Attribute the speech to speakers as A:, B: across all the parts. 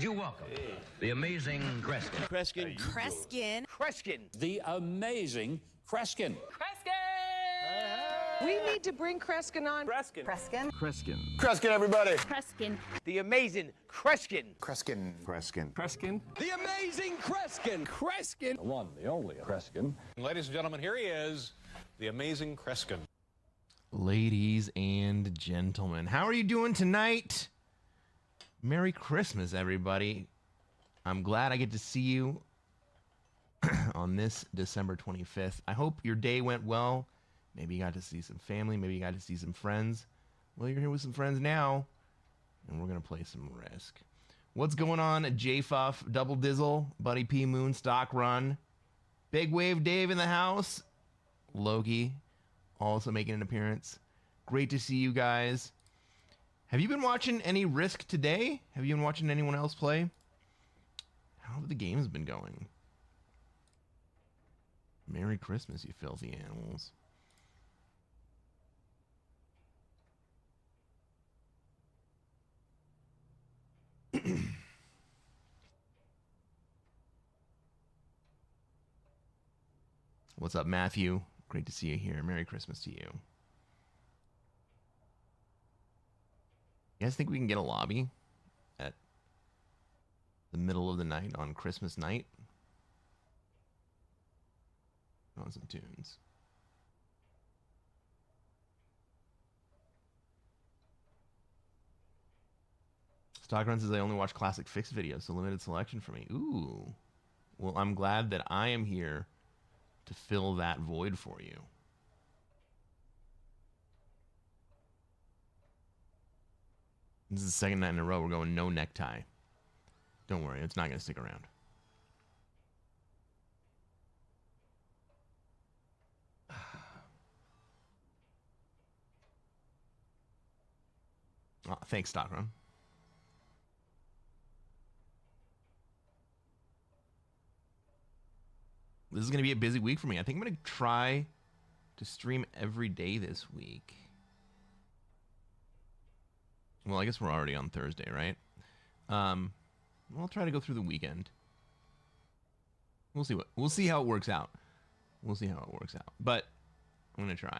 A: Would you welcome the amazing Cresquin?
B: Cresquin.
C: Cresquin.
B: Cresquin.
D: The amazing Cresquin.
C: Cresquin!
E: We need to bring Cresquin on.
B: Cresquin.
C: Cresquin.
F: Cresquin.
B: Cresquin, everybody.
G: Cresquin.
B: The amazing Cresquin.
F: Cresquin. Cresquin.
H: Cresquin.
I: The amazing Cresquin.
H: Cresquin.
D: The one, the only Cresquin.
I: Ladies and gentlemen, here he is, the amazing Cresquin.
J: Ladies and gentlemen, how are you doing tonight? Merry Christmas, everybody. I'm glad I get to see you on this December 25th. I hope your day went well. Maybe you got to see some family. Maybe you got to see some friends. Well, you're here with some friends now, and we're going to play some Risk. What's going on, J-Fuff, Double Dizzle, Buddy P. Moon, Stock Run, Big Wave Dave in the house, Loki also making an appearance. Great to see you guys. Have you been watching any Risk today? Have you been watching anyone else play? How have the games been going? Merry Christmas, you filthy animals. What's up, Matthew? Great to see you here. Merry Christmas to you. You guys think we can get a lobby at the middle of the night on Christmas night? On some tunes. Stockrun says I only watch classic fixed videos, so limited selection for me. Ooh. Well, I'm glad that I am here to fill that void for you. This is the second night in a row we're going no necktie. Don't worry, it's not going to stick around. Oh, thanks, Stockrun. This is going to be a busy week for me. I think I'm going to try to stream every day this week. Well, I guess we're already on Thursday, right? I'll try to go through the weekend. We'll see how it works out. We'll see how it works out. But I'm going to try.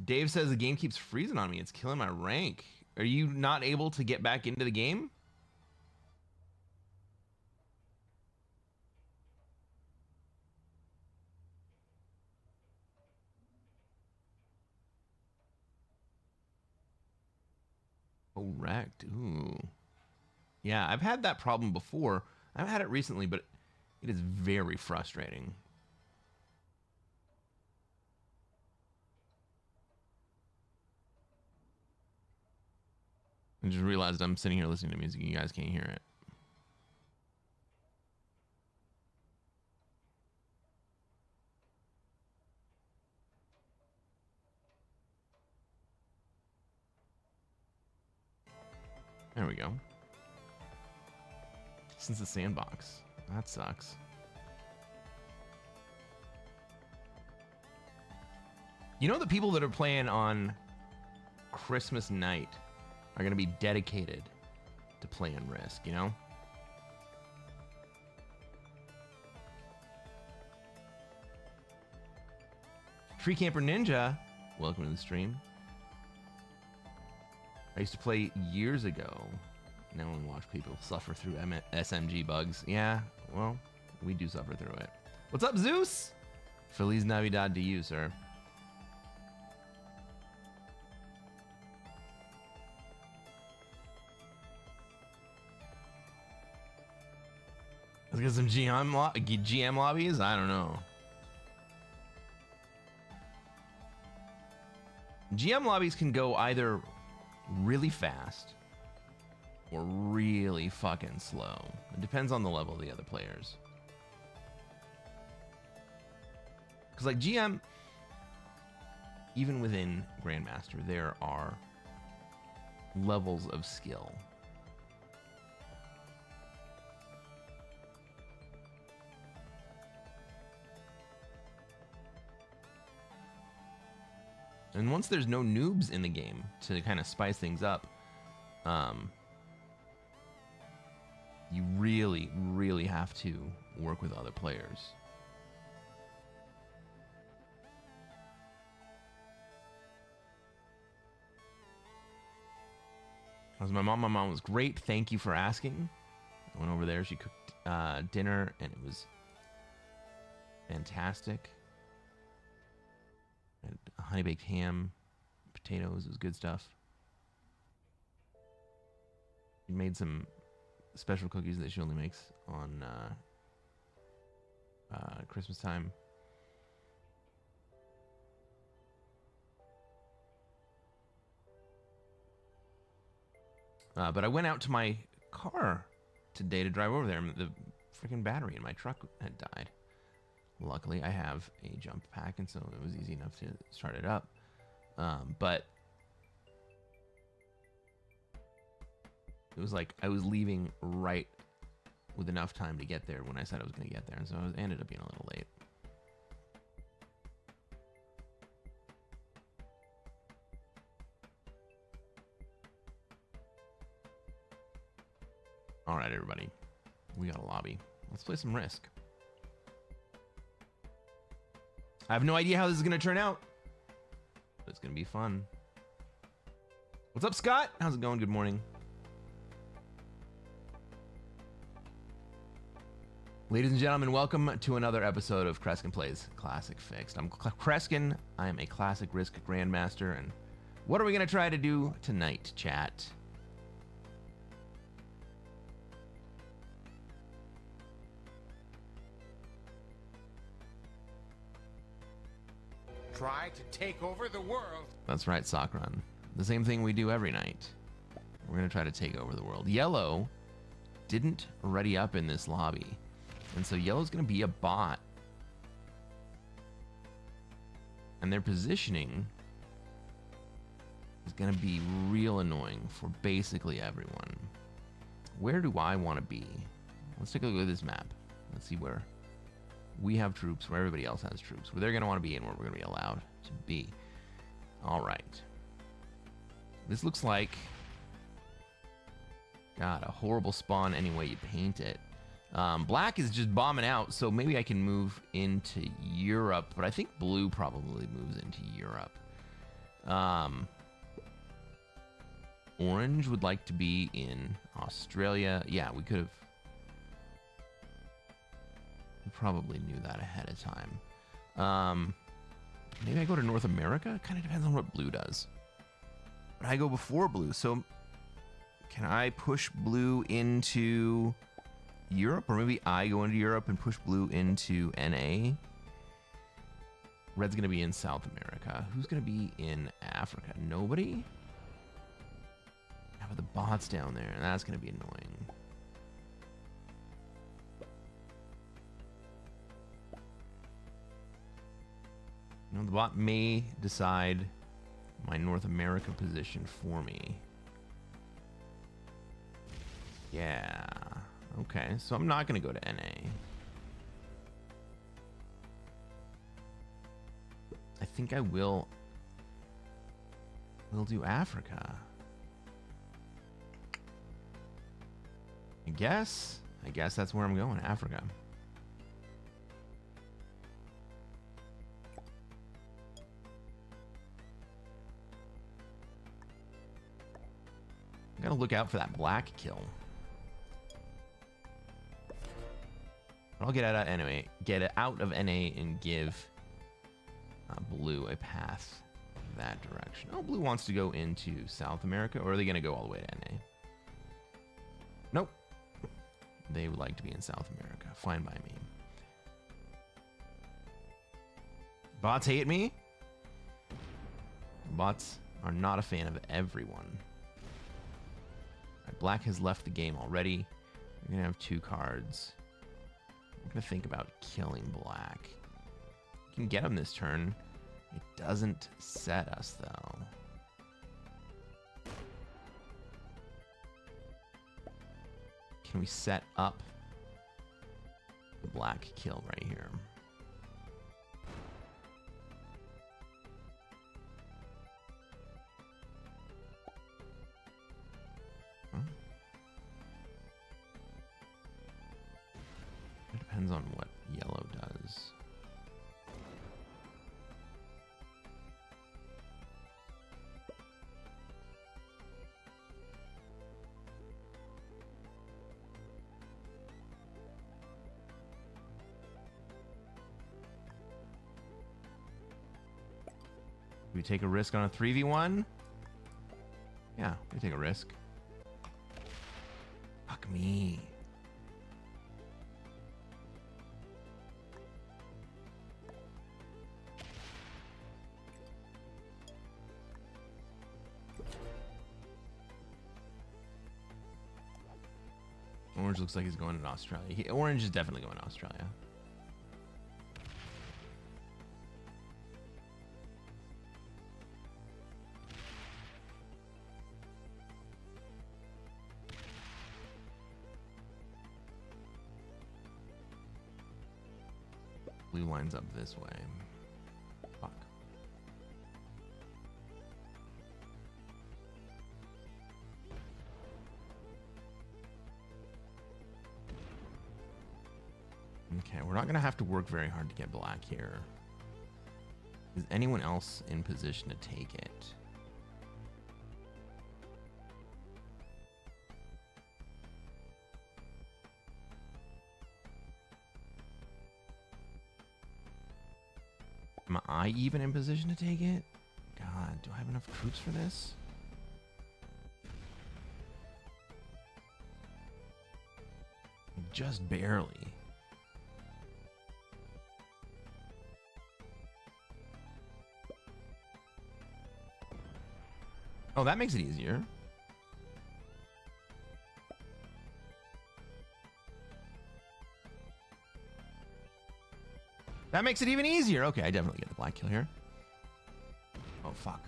J: Dave says the game keeps freezing on me. It's killing my rank. Are you not able to get back into the game? Correct. Ooh. Yeah, I've had that problem before. I've had it recently, but it is very frustrating. I just realized I'm sitting here listening to music and you guys can't hear it. There we go. Since the sandbox. That sucks. You know, the people that are playing on Christmas night are going to be dedicated to playing Risk, you know? Tree Camper Ninja, welcome to the stream. I used to play years ago. Now I watch people suffer through SMG bugs. Yeah, well, we do suffer through it. What's up, Zeus? Feliz Navidad to you, sir. Let's get some GM lobbies? I don't know. GM lobbies can go either really fast or really fucking slow. It depends on the level of the other players. Because like GM, even within Grandmaster, there are levels of skill. And once there's no noobs in the game to kind of spice things up, really, really have to work with other players. How's my mom? My mom was great. Thank you for asking. I went over there. She cooked dinner, and it was fantastic. Had a honey-baked ham, potatoes. It was good stuff. She made some special cookies that she only makes on Christmas time. But I went out to my car today to drive over there, and the freaking battery in my truck had died. Luckily, I have a jump pack, and so it was easy enough to start it up. But it was like I was leaving right with enough time to get there when I said I was going to get there, and so I ended up being a little late. All right, everybody. We got a lobby. Let's play some Risk. I have no idea how this is going to turn out, but it's going to be fun. What's up, Scott? How's it going? Good morning. Ladies and gentlemen, welcome to another episode of Cresquin Plays Classic Fixed. I'm Cresquin. I am a Classic Risk Grandmaster, and what are we going to try to do tonight, chat?
C: Try to take over the world.
J: That's right, Sakran. The same thing we do every night. We're going to try to take over the world. Yellow didn't ready up in this lobby, and so Yellow's going to be a bot. And their positioning is going to be real annoying for basically everyone. Where do I want to be? Let's take a look at this map. Let's see where we have troops, where everybody else has troops, where they're going to want to be and where we're going to be allowed to be. All right. This looks like, God, a horrible spawn any way you paint it. Black is just bombing out, so maybe I can move into Europe, but I think blue probably moves into Europe. Orange would like to be in Australia. Yeah, we could have. We probably knew that ahead of time. Maybe I go to North America? Kind of depends on what blue does. But I go before blue, so can I push blue into Europe? Or maybe I go into Europe and push blue into NA? Red's going to be in South America. Who's going to be in Africa? Nobody? Yeah, but the bot's down there, and that's going to be annoying. You know, the bot may decide my North America position for me. Yeah. Okay, so I'm not going to go to NA. I think I will do Africa. I guess that's where I'm going, Africa. I gotta look out for that black kill. But I'll get out of anyway. Get it out of NA and give blue a path that direction. Oh, blue wants to go into South America, or are they gonna go all the way to NA? Nope. They would like to be in South America. Fine by me. Bots hate me. Bots are not a fan of everyone. Black has left the game already. We're gonna have 2 cards. We're gonna think about killing black. We can get him this turn. It doesn't set us though. Can we set up the black kill right here? Depends on what yellow does. We take a risk on a 3v1? Yeah, we take a risk. Fuck me. Orange looks like he's going to Australia. Orange is definitely going to Australia. Blue lines up this way. Fuck. Okay, we're not going to have to work very hard to get black here. Is anyone else in position to take it? Am I even in position to take it? God, do I have enough troops for this? Just barely. Oh, that makes it easier. That makes it even easier. Okay, I definitely get the black kill here. Oh, fuck.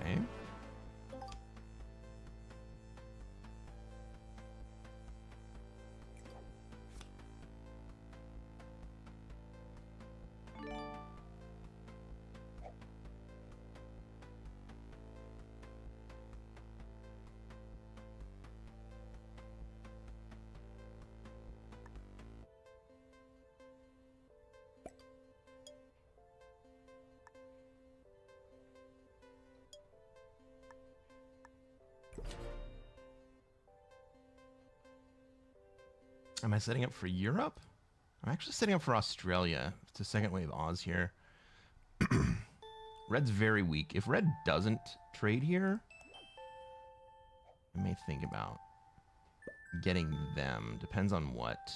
J: Okay. Am I setting up for Europe? I'm actually setting up for Australia. It's a second wave Oz here. Red's very weak. If Red doesn't trade here, I may think about getting them. Depends on what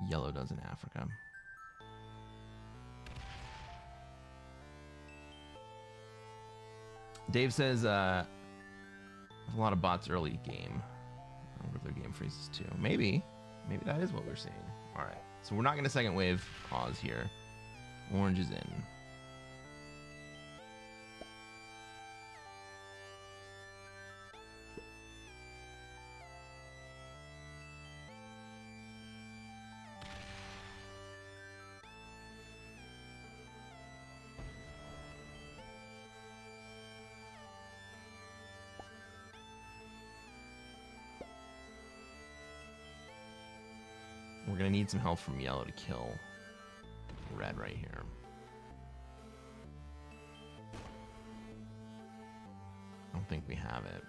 J: Yellow does in Africa. Dave says, a lot of bots early game. I wonder if their game freezes too. Maybe that is what we're seeing. All right, so we're not going to second wave Oz here. Orange is in. We're going to need some help from yellow to kill red right here. I don't think we have it.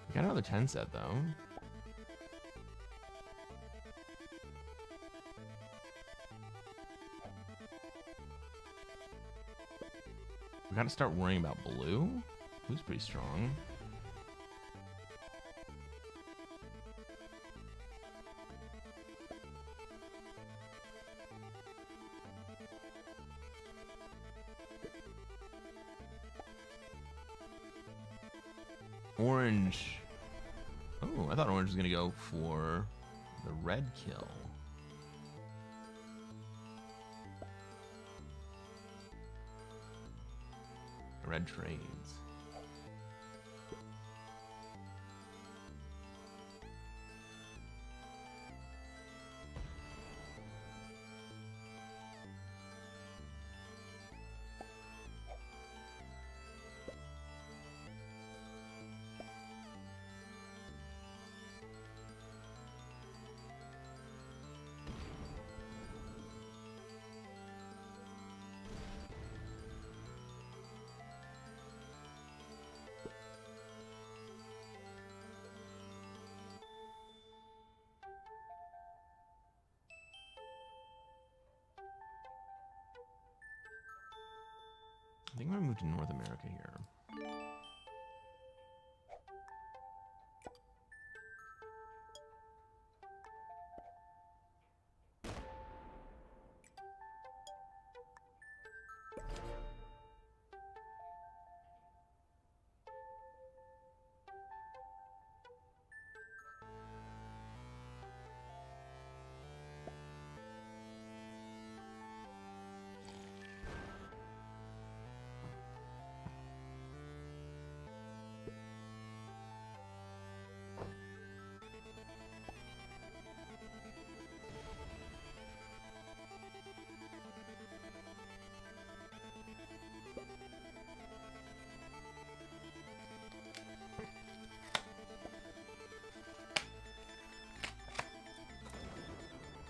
J: We got another 10 set though. gotta start worrying about blue. Blue's pretty strong. Orange. Oh, I thought orange was gonna go for the red kill. Red trades. I think I'm gonna move to North America here.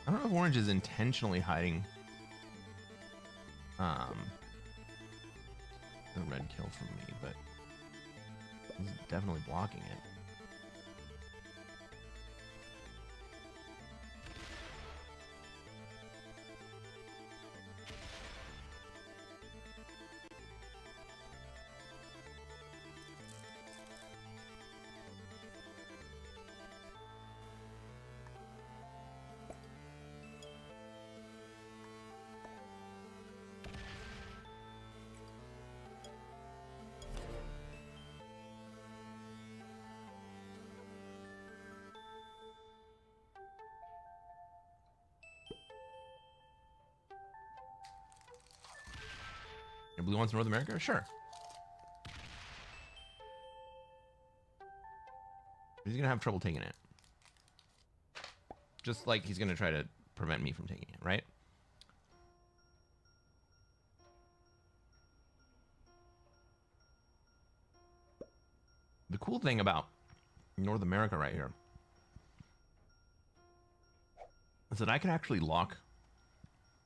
J: I don't know if orange is intentionally hiding the red kill from me, but he's definitely blocking it. Your blue wants North America? Sure. He's gonna have trouble taking it. Just like he's gonna try to prevent me from taking it, right? The cool thing about North America right here is that I can actually lock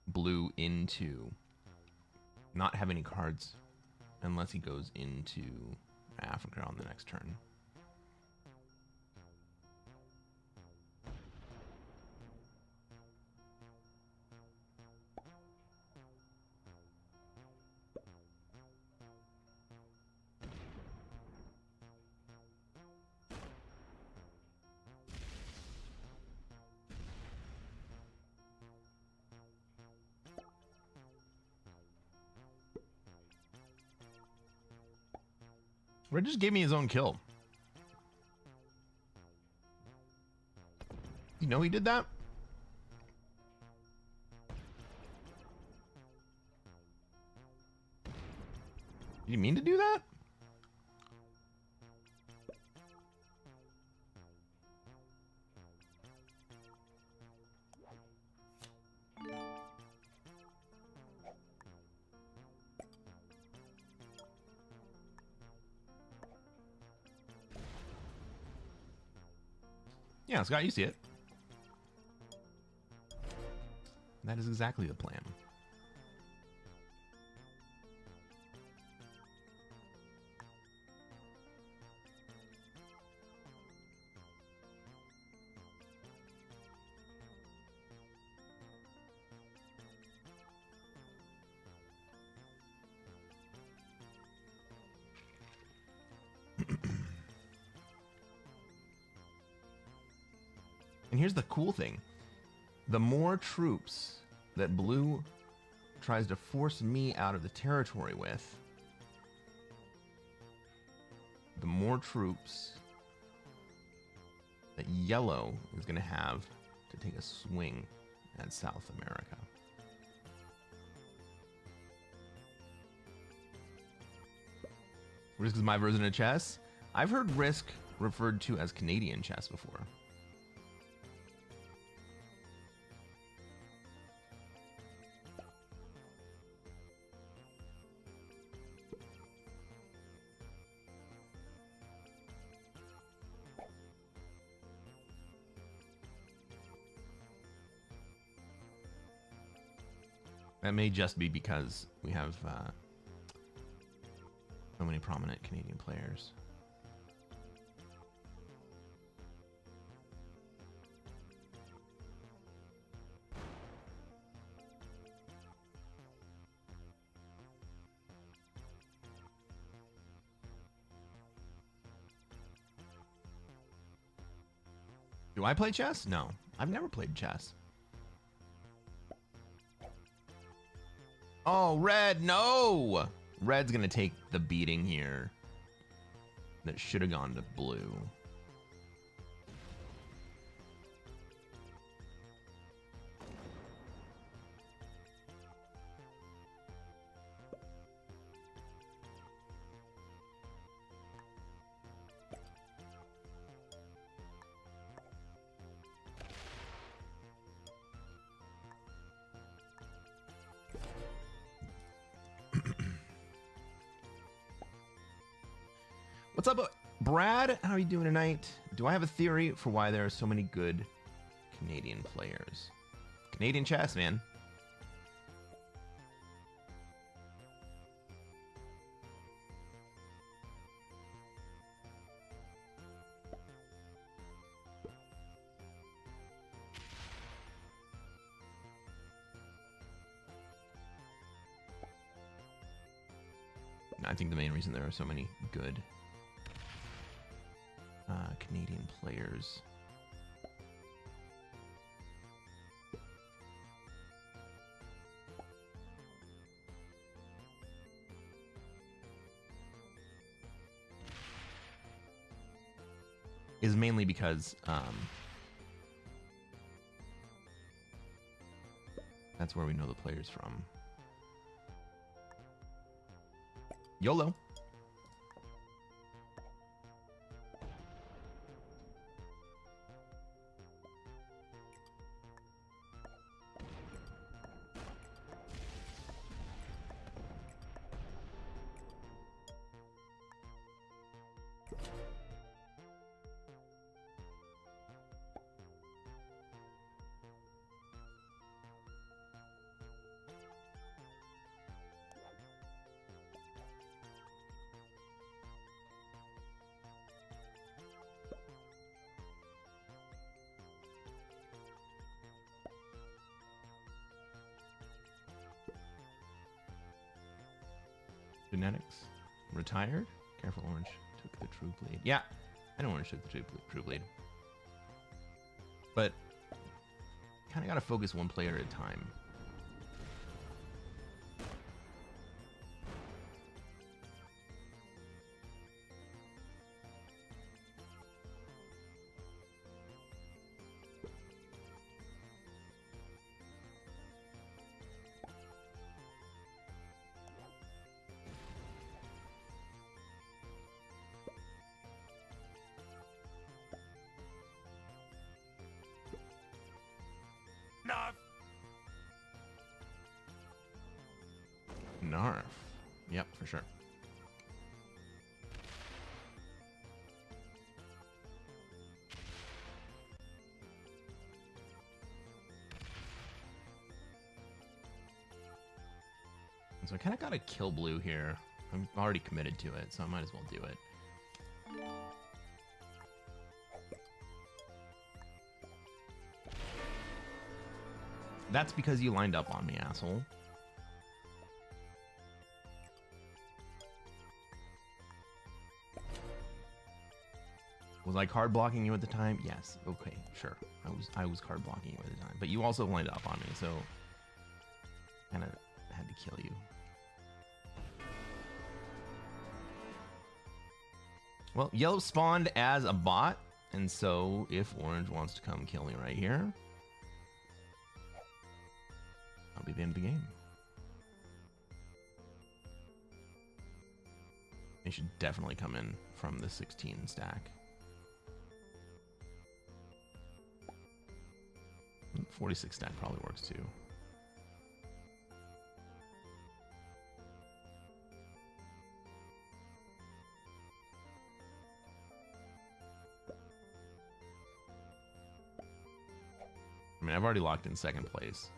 J: blue into not have any cards unless he goes into Africa on the next turn. Red just gave me his own kill. You know he did that? Did you mean to do that? Yeah, Scott, you see it. That is exactly the plan. And here's the cool thing. The more troops that blue tries to force me out of the territory with, the more troops that yellow is going to have to take a swing at South America. Risk is my version of chess. I've heard Risk referred to as Canadian chess before. That may just be because we have so many prominent Canadian players. Do I play chess? No, I've never played chess. Oh, red, no! Red's gonna take the beating here. That should have gone to blue. What's up, Brad? How are you doing tonight? Do I have a theory for why there are so many good Canadian players? Canadian chess, man. I think the main reason there are so many good Canadian players is mainly because that's where we know the players from. YOLO. Genetics. Retired? Careful, Orange took the troop lead. Yeah, I know Orange took the troop lead. But kind of got to focus one player at a time. Narf. Yep, for sure. So I kind of got to kill blue here. I'm already committed to it, so I might as well do it. That's because you lined up on me, asshole. Was I card blocking you at the time? Yes. Okay, sure. I was card blocking you at the time, but you also lined up on me, so kind of had to kill you. Well, yellow spawned as a bot, and so if orange wants to come kill me right here, that'll be the end of the game. They should definitely come in from the 16 stack. 46 stack probably works too. I mean, I've already locked in second place.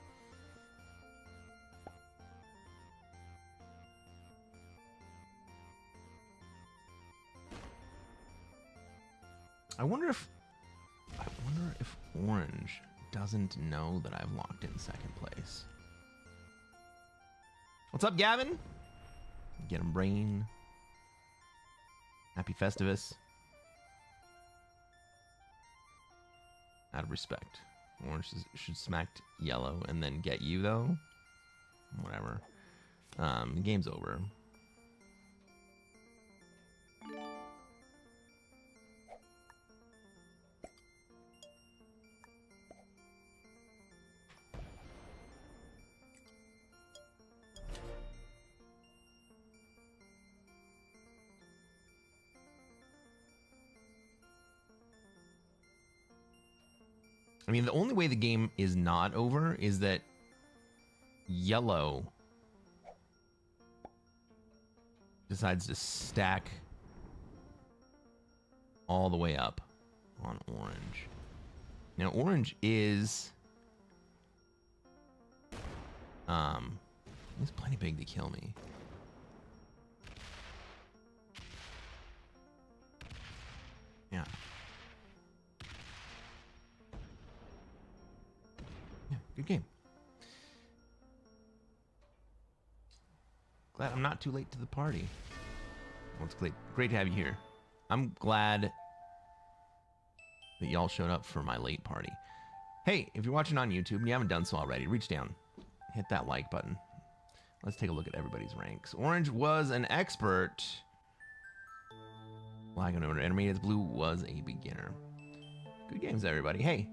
J: I wonder if orange doesn't know that I've locked in second place. What's up, Gavin? Get him, brain. Happy Festivus. Out of respect. Orange should smack yellow and then get you, though. Whatever. The game's over. I mean, the only way the game is not over is that yellow decides to stack all the way up on orange. Now, orange is it's plenty big to kill me. Yeah. Yeah, good game. Glad I'm not too late to the party. Well, it's great to have you here. I'm glad that y'all showed up for my late party. Hey, if you're watching on YouTube and you haven't done so already, reach down, hit that like button. Let's take a look at everybody's ranks. Orange was an expert. Black and intermediate. Blue was a beginner. Good games, everybody. Hey,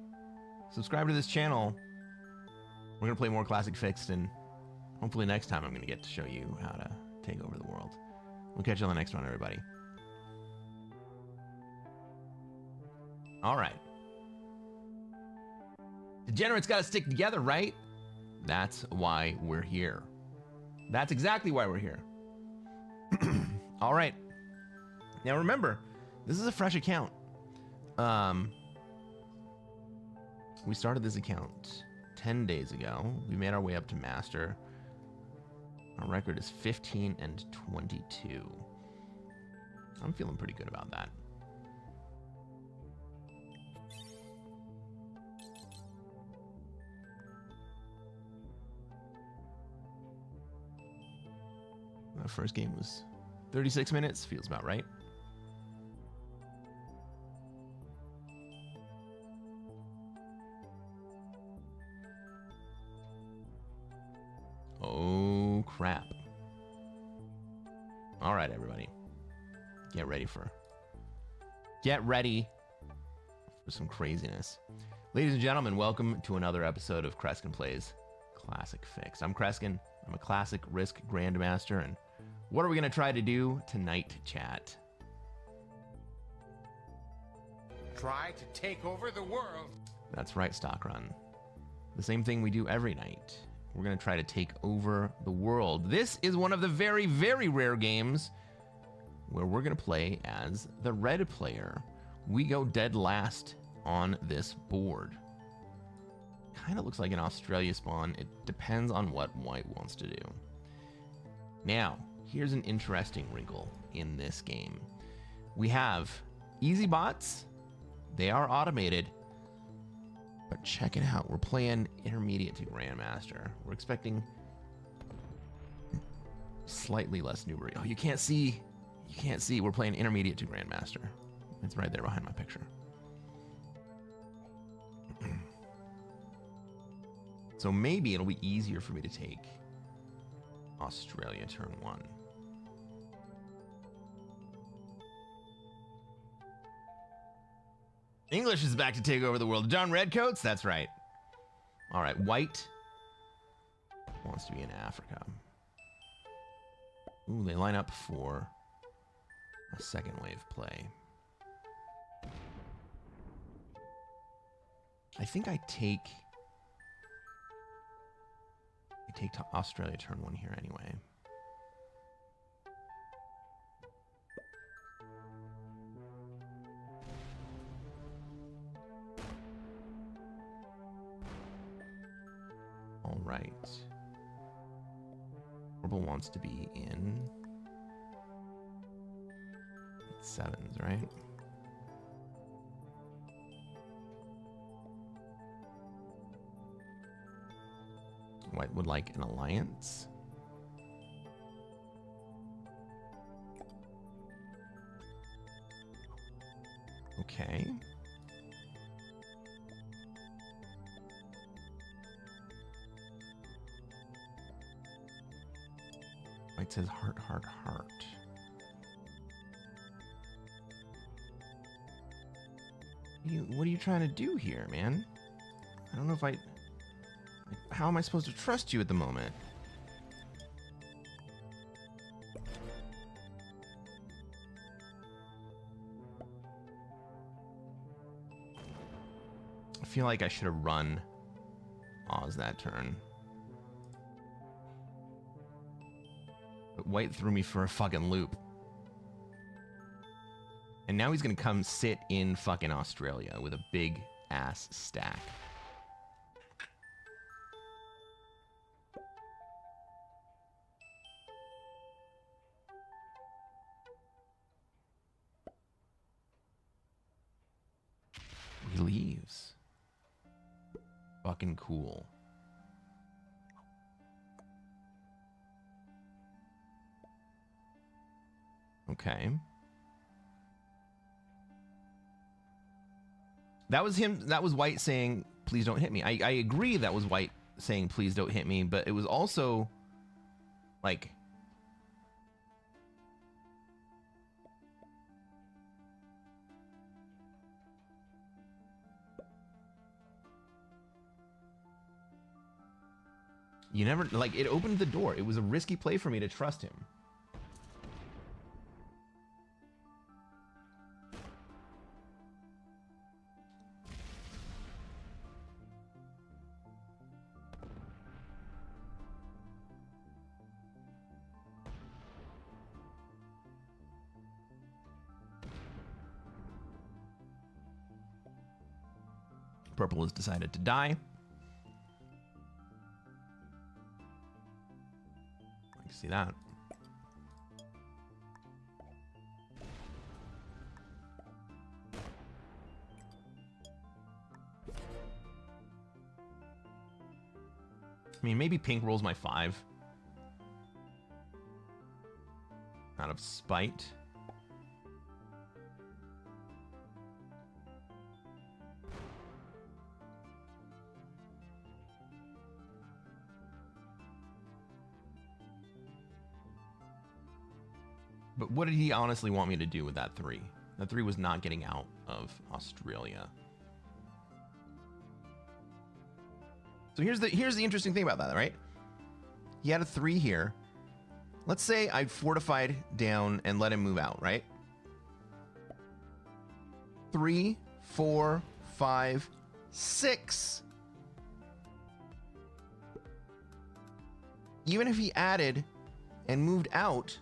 J: subscribe to this channel. We're going to play more Classic Fixed, and hopefully next time I'm going to get to show you how to take over the world. We'll catch you on the next one, everybody. All right. Degenerates got to stick together, right? That's why we're here. That's exactly why we're here. All right. Now remember, this is a fresh account. We started this account 10 days ago. We made our way up to master. Our record is 15 and 22. I'm feeling pretty good about that. Our first game was 36 minutes. Feels about right. Oh, crap. All right, everybody. Get ready for some craziness. Ladies and gentlemen, welcome to another episode of Cresquin Plays Classic Fixed. I'm Cresquin. I'm a Classic Risk Grandmaster, and what are we going to try to do tonight, chat?
C: Try to take over the world.
J: That's right, Stock Run. The same thing we do every night. We're going to try to take over the world. This is one of the very, very rare games where we're going to play as the red player. We go dead last on this board. Kind of looks like an Australia spawn. It depends on what white wants to do. Now, here's an interesting wrinkle in this game. We have easy bots. They are automated. But check it out. We're playing intermediate to grandmaster. We're expecting slightly less Newbury. Oh, you can't see. You can't see. We're playing intermediate to grandmaster. It's right there behind my picture. So maybe it'll be easier for me to take Australia turn 1. English is back to take over the world. John Redcoats? That's right. All right, white wants to be in Africa. Ooh, they line up for a second wave play. I think I take to Australia turn 1 here anyway. All right. Purple wants to be in 7s, right? White would like an alliance. Okay. White says heart, heart, heart. What are you trying to do here, man? I don't know if how am I supposed to trust you at the moment? I feel like I should have run Oz that turn. But white threw me for a fucking loop. And now he's gonna come sit in fucking Australia with a big ass stack. He leaves. Fucking cool. Okay. That was him. That was White saying, please don't hit me. I agree that was White saying, please don't hit me, but it was also like, you never, like, it opened the door. It was a risky play for me to trust him. Purple has decided to die. I can see that. I mean, maybe pink rolls my 5 out of spite. But what did he honestly want me to do with that 3? That 3 was not getting out of Australia. So here's the interesting thing about that, right? He had a 3 here. Let's say I fortified down and let him move out, right? 3, 4, 5, 6. Even if he added and moved out,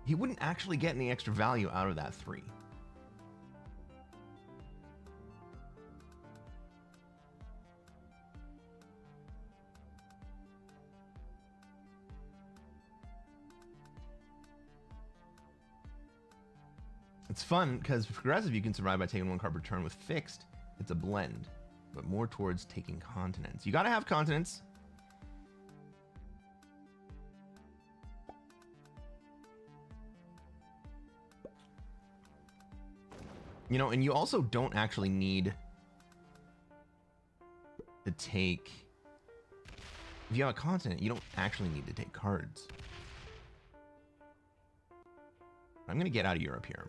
J: he wouldn't actually get any extra value out of that 3. It's fun because progressive you can survive by taking 1 card per turn. With fixed, it's a blend, but more towards taking continents. You gotta have continents. You know, and you also don't actually need to take... If you have a continent, you don't actually need to take cards. I'm going to get out of Europe here.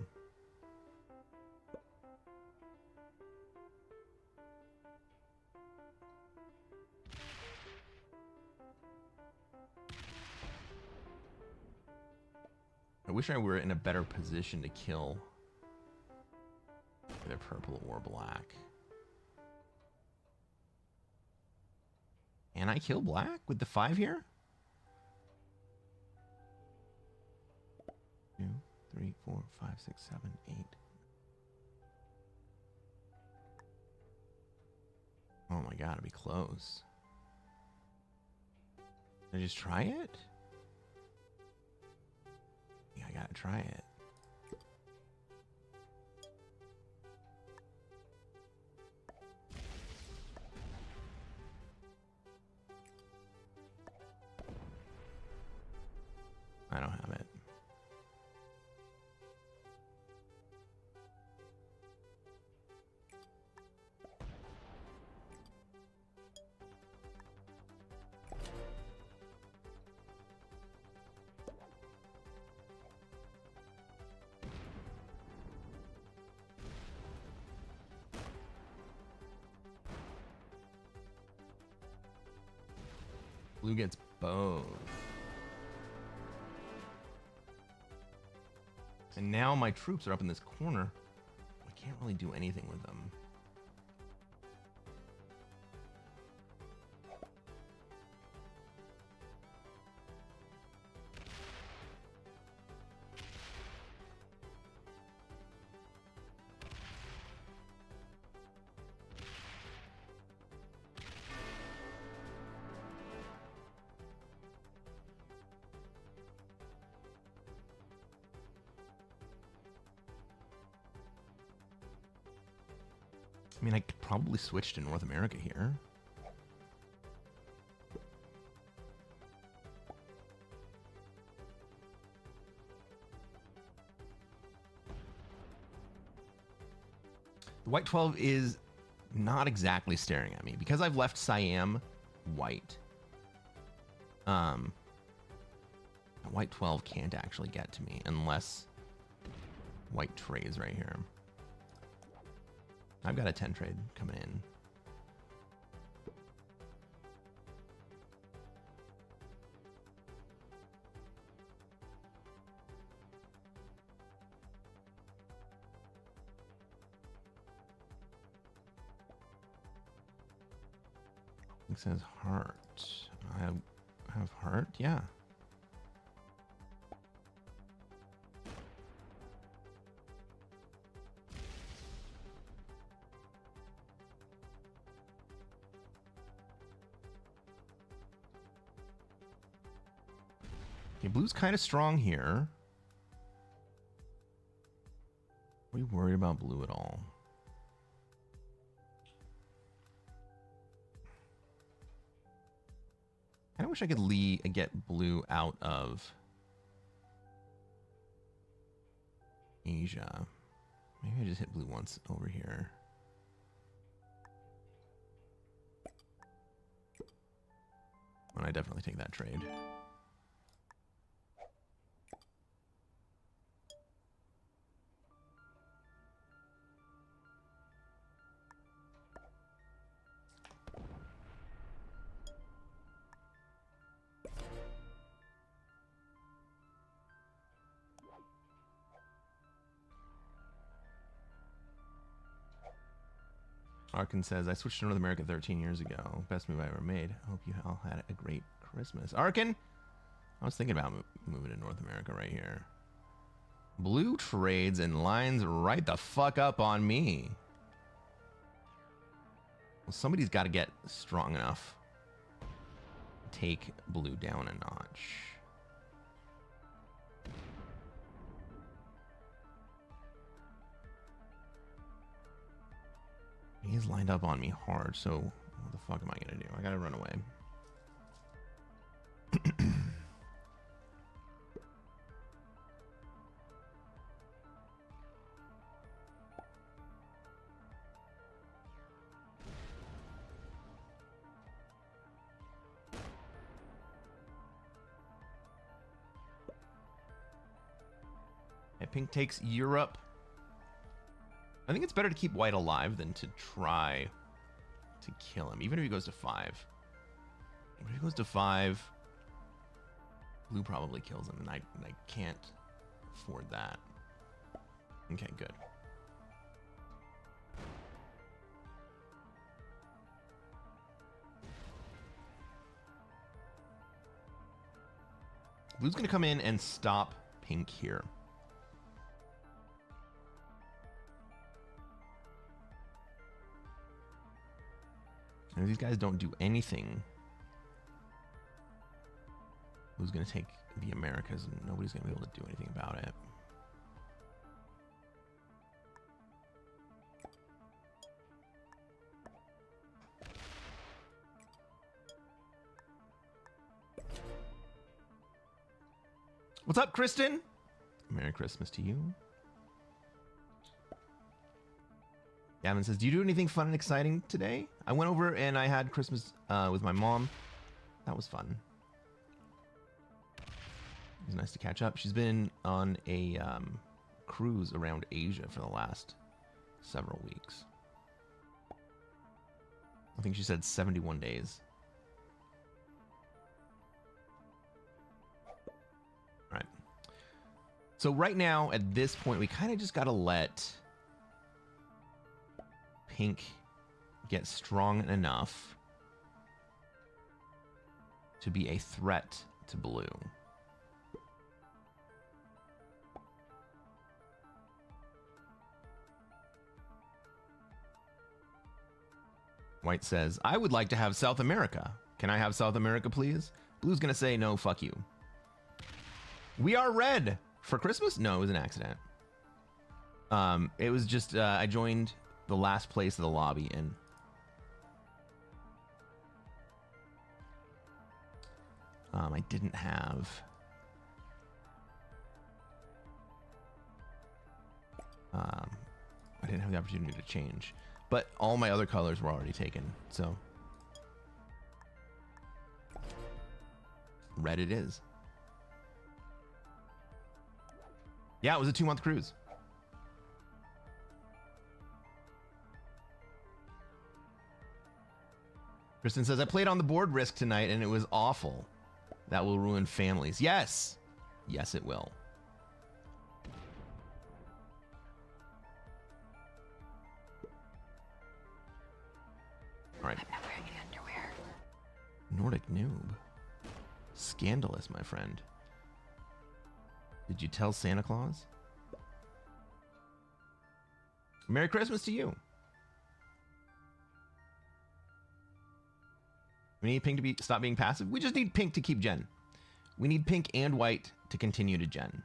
J: I wish I were in a better position to kill either purple or black. Can I kill black with the 5 here? 2, 3, 4, 5, 6, 7, 8. Oh my god, it'd be close. Did I just try it? Yeah, I gotta try it. I don't have it. Blue gets both. And now my troops are up in this corner. I can't really do anything with them. I mean, I could probably switch to North America here. The white 12 is not exactly staring at me because I've left Siam white. The white 12 can't actually get to me unless white trades right here. I've got a 10 trade coming in. It says heart. I have heart, yeah. Okay, blue's kind of strong here. Are we worried about blue at all? I wish I could get blue out of Asia. Maybe I just hit blue once over here. And I definitely take that trade. Arkin says, I switched to North America 13 years ago. Best move I ever made. Hope you all had a great Christmas. Arkin, I was thinking about moving to North America right here. Blue trades and lines right the fuck up on me. Well, somebody's got to get strong enough to take blue down a notch. He's lined up on me hard, so what the fuck am I gonna do? I gotta run away. Okay, pink takes Europe. I think it's better to keep white alive than to try to kill him, even if he goes to 5. If he goes to 5, blue probably kills him, and I can't afford that. Okay, good. Blue's going to come in and stop pink here. And if these guys don't do anything, Blue's going to take the Americas, and nobody's going to be able to do anything about it. What's up, Kristen? Merry Christmas to you. Gavin says, do you do anything fun and exciting today? I went over and I had Christmas with my mom. That was fun. It was nice to catch up. She's been on a cruise around Asia for the last several weeks. I think she said 71 days. All right. So right now, at this point, we kind of just got to let pink get strong enough to be a threat to blue. White says, I would like to have South America. Can I have South America, please? Blue's going to say, no, fuck you. We are red for Christmas? No, it was an accident. It was just, I joined the last place of the lobby, and I didn't have the opportunity to change, but all my other colors were already taken, so red it is. Yeah, it was a 2-month cruise. Kristen says, I played on the board Risk tonight and it was awful. That will ruin families. Yes. Yes, it will. All right.
E: I'm not wearing any underwear.
J: Nordic noob. Scandalous, my friend. Did you tell Santa Claus? Merry Christmas to you. We need pink to stop being passive. We just need pink to keep gen. We need pink and white to continue to gen.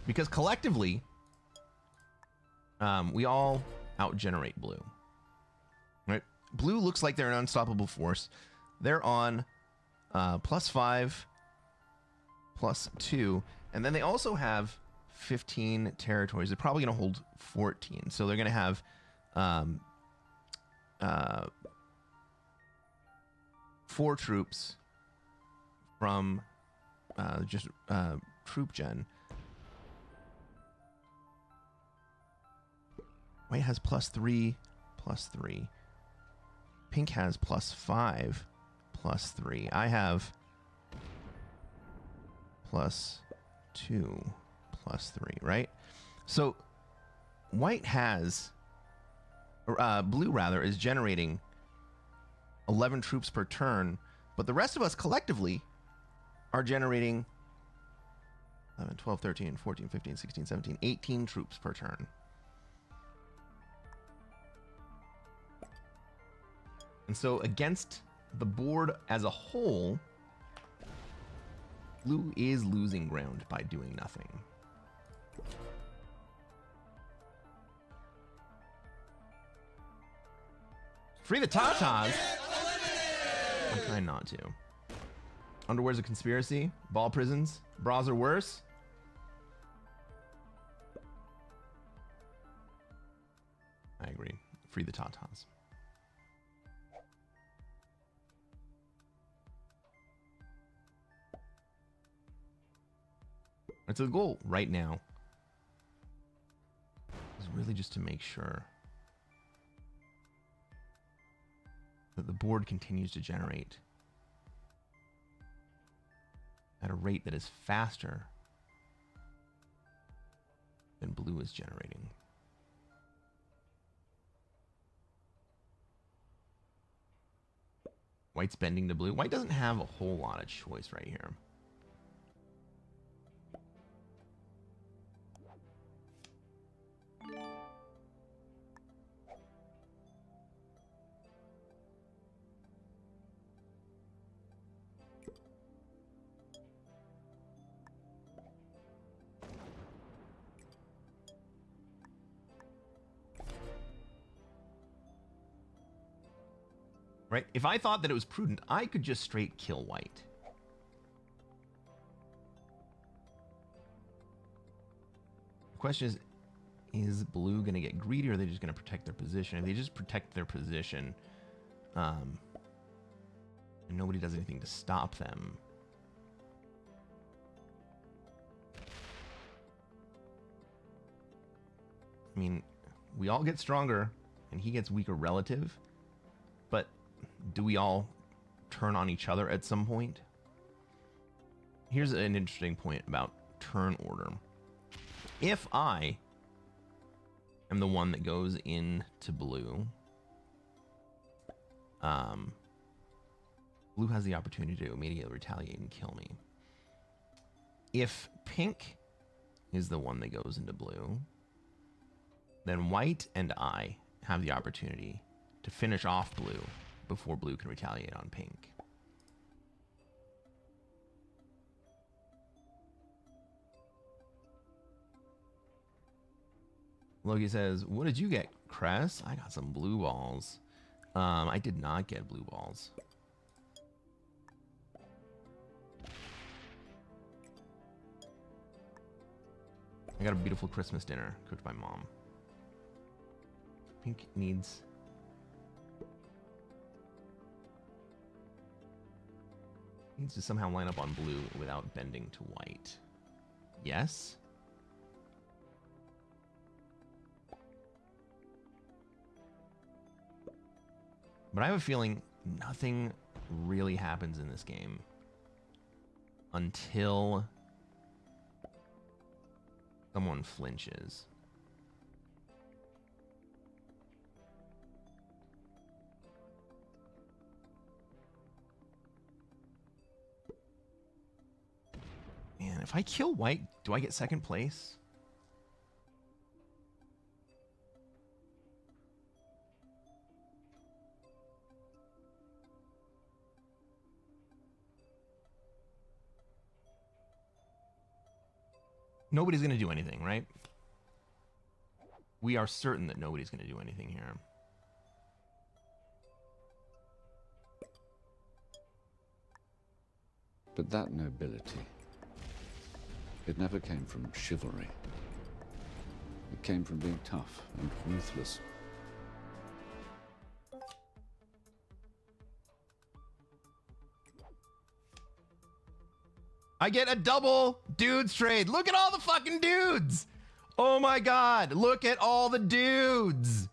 J: Because collectively, we all outgenerate blue. Right? Blue looks like they're an unstoppable force. They're on +5, +2, and then they also have 15 territories. They're probably going to hold 14, so they're going to have 4 troops from just troop gen. White has +3, +3. Pink has +5, +3. I have +2, +3, right? So white has, or blue rather, is generating 11 troops per turn, but the rest of us collectively are generating 11, 12, 13, 14, 15, 16, 17, 18 troops per turn. And so against the board as a whole, blue is losing ground by doing nothing. Free the tatas. I'm trying not to. Underwear's a conspiracy. Ball prisons. Bras are worse. I agree. Free the Tatas. So the goal right now is really just to make sure that the board continues to generate at a rate that is faster than blue is generating. White's bending to blue. White doesn't have a whole lot of choice right here. Right? If I thought that it was prudent, I could just straight kill white. The question is blue going to get greedy or are they just going to protect their position? If they just protect their position, and nobody does anything to stop them, I mean, we all get stronger and he gets weaker relative, but do we all turn on each other at some point? Here's an interesting point about turn order. If I am the one that goes into blue, blue has the opportunity to immediately retaliate and kill me. If pink is the one that goes into blue, then white and I have the opportunity to finish off blue before blue can retaliate on pink. Logie says, what did you get, Cress? I got some blue balls. I did not get blue balls. I got a beautiful Christmas dinner cooked by Mom. Pink needs... needs to somehow line up on blue without bending to white. Yes? But I have a feeling nothing really happens in this game until someone flinches. Man, if I kill white, do I get second place? Nobody's going to do anything, right? We are certain that nobody's going to do anything here.
E: But that nobility, it never came from chivalry. It came from being tough and ruthless.
J: I get a double dudes trade. Look at all the fucking dudes. Oh my god, look at all the dudes.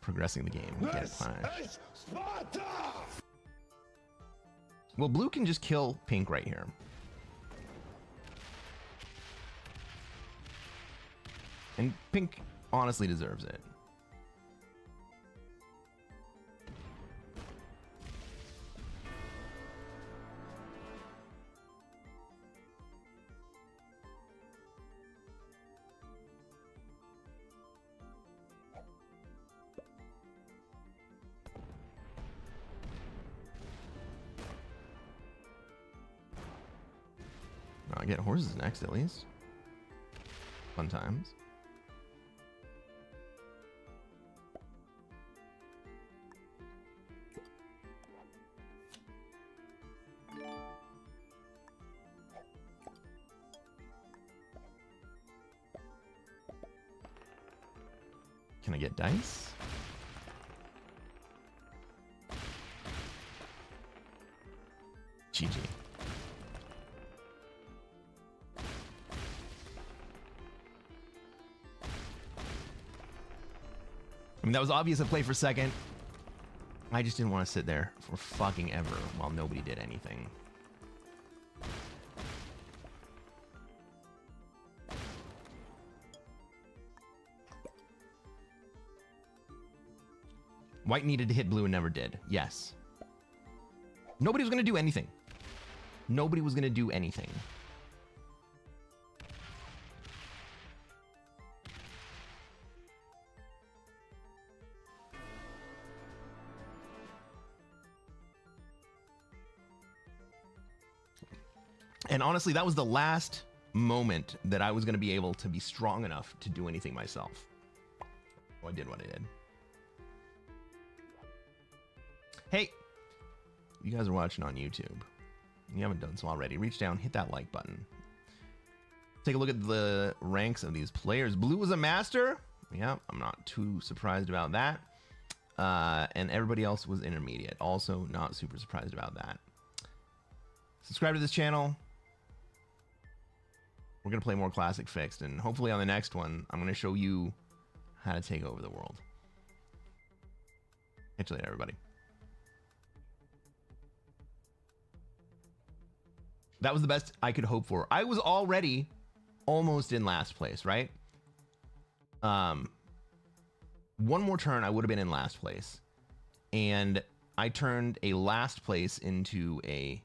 J: Progressing the game. We get punished. Well, blue can just kill pink right here. And pink honestly deserves it. I get horses next, at least. Fun times. Can I get dice? GG. I mean, that was obvious a play for second. I just didn't want to sit there for fucking ever while nobody did anything. White needed to hit blue and never did. Yes. Nobody was going to do anything. Nobody was going to do anything. And honestly, that was the last moment that I was going to be able to be strong enough to do anything myself. So I did what I did. Hey, you guys are watching on YouTube. You haven't done so already. Reach down, hit that like button. Take a look at the ranks of these players. Blue was a master. Yeah, I'm not too surprised about that. And everybody else was intermediate. Also not super surprised about that. Subscribe to this channel. We're going to play more Classic Fixed. And hopefully on the next one, I'm going to show you how to take over the world. Catch you later, everybody. That was the best I could hope for. I was already almost in last place, right? One more turn, I would have been in last place. And I turned a last place into a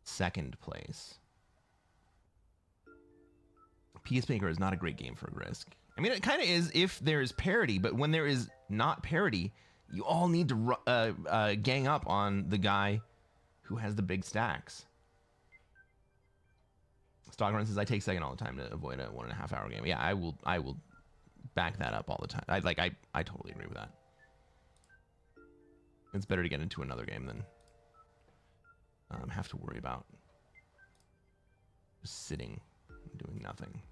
J: second place. Peacemaker is not a great game for Risk. I mean, it kind of is if there is parity, but when there is not parity, you all need to gang up on the guy who has the big stacks. Stockrun says I take second all the time to avoid a 1.5 hour game. Yeah, I will back that up all the time. I totally agree with that. It's better to get into another game than have to worry about just sitting and doing nothing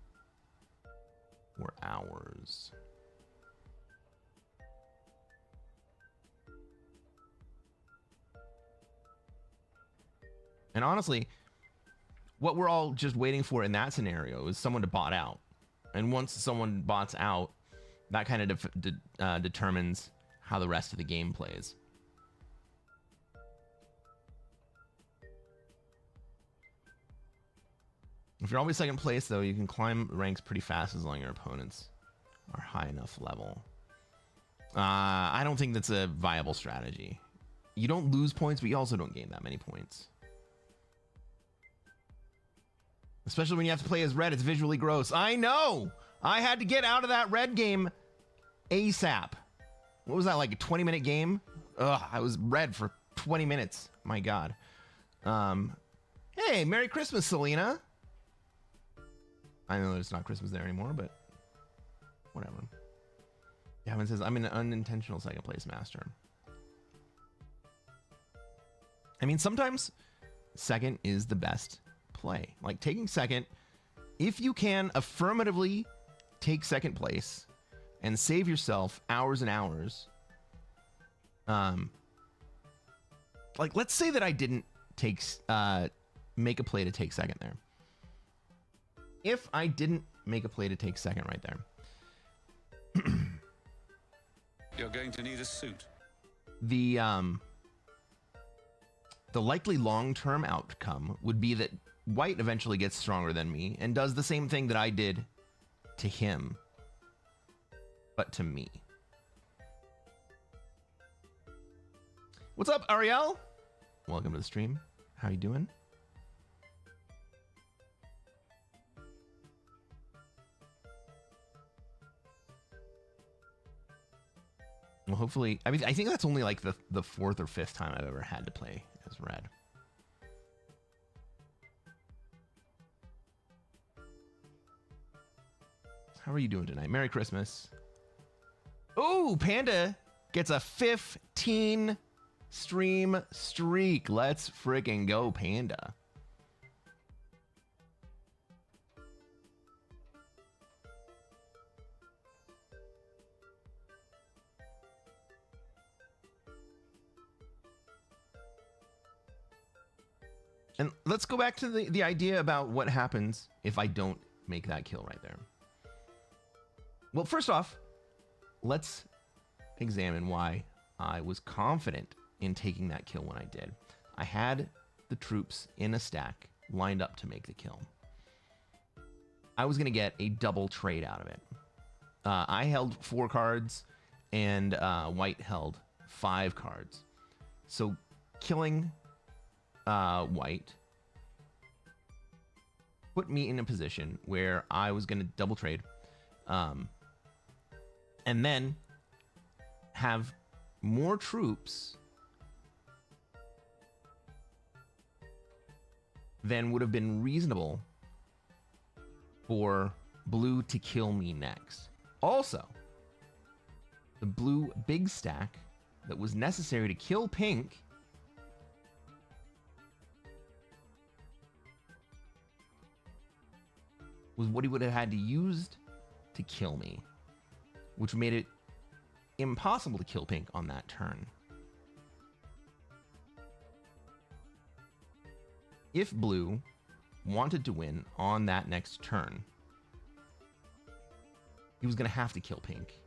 J: for hours. And honestly, what we're all just waiting for in that scenario is someone to bot out. And once someone bots out, that kind of determines how the rest of the game plays. If you're always second place, though, you can climb ranks pretty fast as long as your opponents are high enough level. I don't think that's a viable strategy. You don't lose points, but you also don't gain that many points. Especially when you have to play as red, it's visually gross. I know! I had to get out of that red game ASAP. What was that, like a 20-minute game? Ugh, I was red for 20 minutes. My God. Hey, Merry Christmas, Selena. I know it's not Christmas there anymore, but whatever. Gavin says, I'm an unintentional second place master. I mean, sometimes second is the best play. Like taking second, if you can affirmatively take second place and save yourself hours and hours. Like let's say that I didn't take make a play to take second there. If I didn't make a play to take second right there,
F: you're going to need a suit.
J: The likely long-term outcome would be that White eventually gets stronger than me and does the same thing that I did to him, but to me. What's up, Ariel? Welcome to the stream. How you doing? Well, hopefully, I mean, I think that's only like the fourth or fifth time I've ever had to play as red. How are you doing tonight? Merry Christmas. Oh, Panda gets a 15 stream streak. Let's freaking go, Panda. And let's go back to the idea about what happens if I don't make that kill right there. Well, first off, let's examine why I was confident in taking that kill when I did. I had the troops in a stack lined up to make the kill. I was going to get a double trade out of it. I held 4 cards and white held 5 cards. So killing white put me in a position where I was going to double trade and then have more troops than would have been reasonable for blue to kill me next. Also, the blue big stack that was necessary to kill pink was what he would have had to use to kill me, which made it impossible to kill pink on that turn. If blue wanted to win on that next turn, he was going to have to kill pink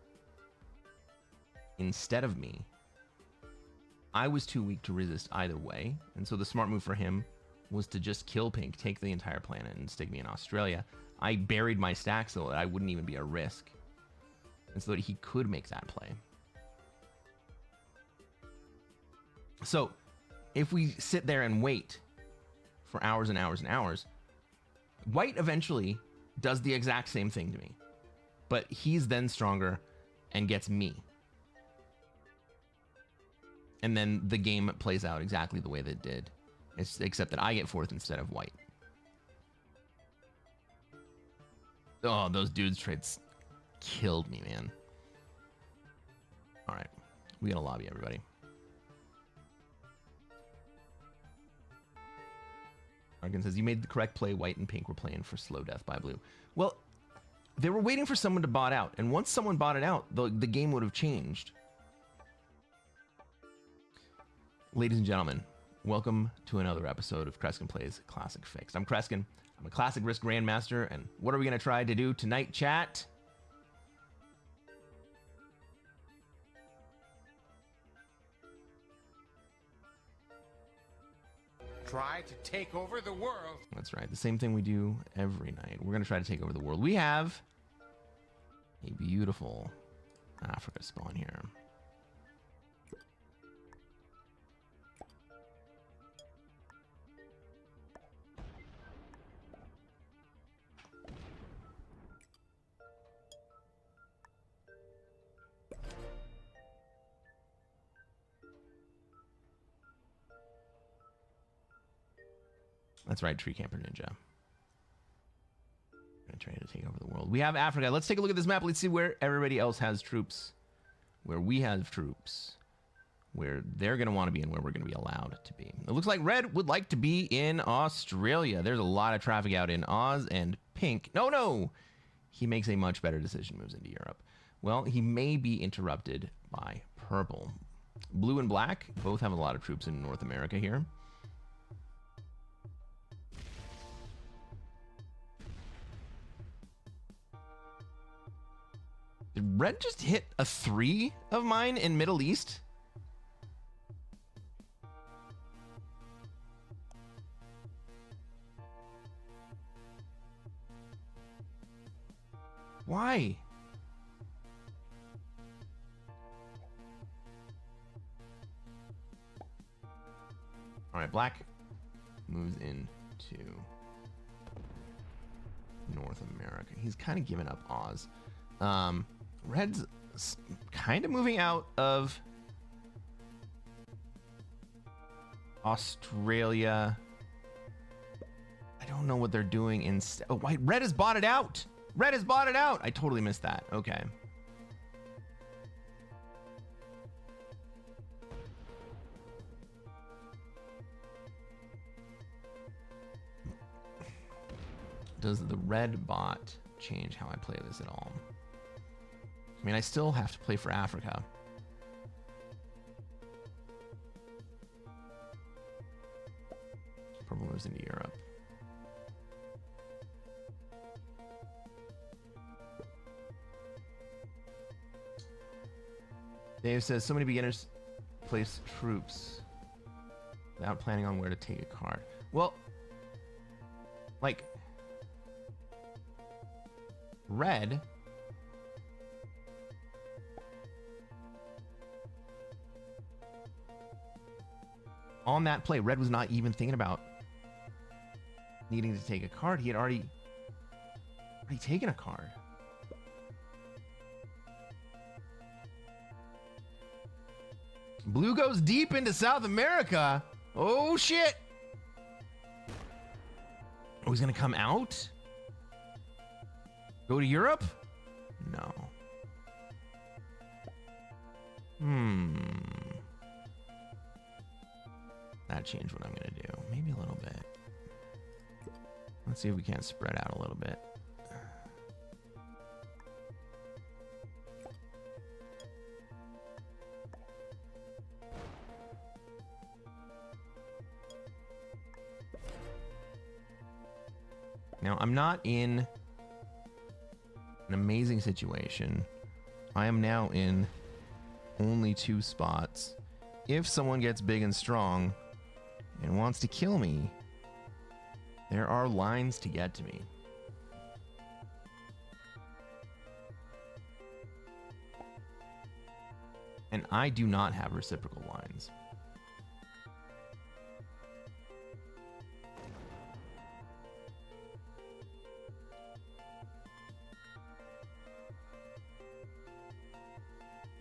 J: instead of me. I was too weak to resist either way, and so the smart move for him was to just kill pink, take the entire planet, and stick me in Australia. I buried my stack so that I wouldn't even be a risk, and so that he could make that play. So, if we sit there and wait for hours and hours and hours, white eventually does the exact same thing to me, but he's then stronger and gets me. And then the game plays out exactly the way that it did, except that I get 4th instead of white. Oh, those dudes trades killed me, man. All right, we gotta lobby everybody. Arkin says, you made the correct play. White and pink were playing for slow death by blue. Well, they were waiting for someone to bot out, and once someone botted out, the game would have changed. Ladies and gentlemen, welcome to another episode of Cresquin Plays Classic Fixed. I'm Cresquin. I'm a Classic Risk Grandmaster, and what are we going to try to do tonight, chat?
C: Try to take over the world.
J: That's right, the same thing we do every night. We're going to try to take over the world. We have a beautiful Africa spawn here. That's right, Tree Camper Ninja. We're going to try to take over the world. We have Africa. Let's take a look at this map. Let's see where everybody else has troops. Where we have troops. Where they're going to want to be and where we're going to be allowed to be. It looks like red would like to be in Australia. There's a lot of traffic out in Oz, and pink. No! He makes a much better decision, moves into Europe. Well, he may be interrupted by purple. Blue and black both have a lot of troops in North America here. Did red just hit a 3 of mine in Middle East? Why? All right, black moves into North America. He's kind of given up Oz. Red's kind of moving out of Australia. I don't know what they're doing instead. Oh, red has bought it out. Red has bought it out. I totally missed that. Okay. Does the red bot change how I play this at all? I mean, I still have to play for Africa. Purple moves into Europe. Dave says, so many beginners place troops without planning on where to take a card. Well, like, red on that play, red was not even thinking about needing to take a card. He had already taken a card. Blue goes deep into South America. Oh shit. Oh, he's gonna come out? Go to Europe? No. That changed what I'm gonna do. Maybe a little bit. Let's see if we can't spread out a little bit. Now, I'm not in an amazing situation. I am now in only 2 spots. If someone gets big and strong and wants to kill me, there are lines to get to me. And I do not have reciprocal lines.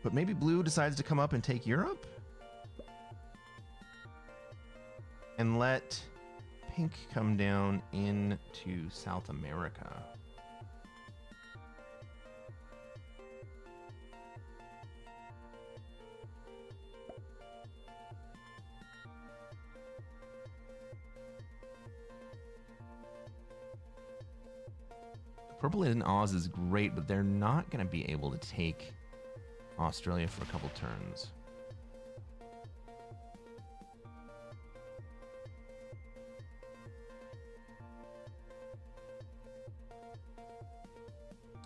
J: But maybe blue decides to come up and take Europe? And let pink come down into South America. Purple in Oz is great, but they're not going to be able to take Australia for a couple turns.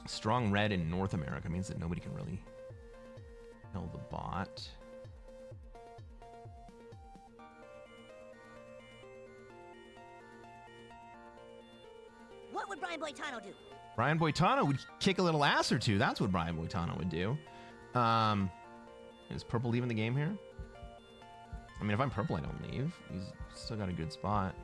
J: Strong red in North America means that nobody can really kill the bot.
G: What would Brian Boitano do?
J: Brian Boitano would kick a little ass or two. That's what Brian Boitano would do. Is purple leaving the game here? I mean, if I'm purple, I don't leave. He's still got a good spot.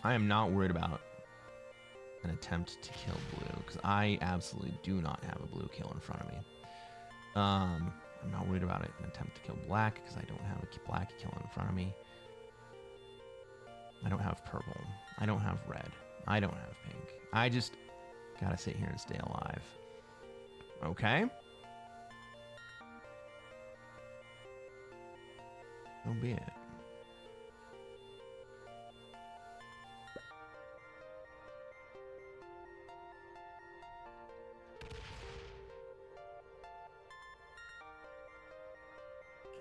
J: I am not worried about an attempt to kill blue, because I absolutely do not have a blue kill in front of me. I'm not worried about an attempt to kill black, because I don't have a black kill in front of me. I don't have purple. I don't have red. I don't have pink. I just gotta sit here and stay alive. Okay? So be it.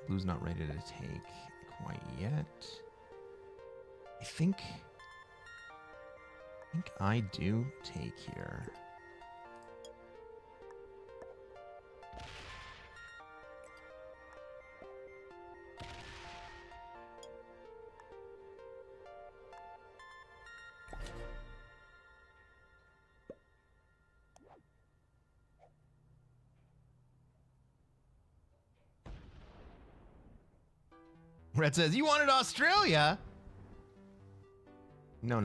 J: Blue's not ready to take quite yet. I think I do take here. Red says, you wanted Australia? No.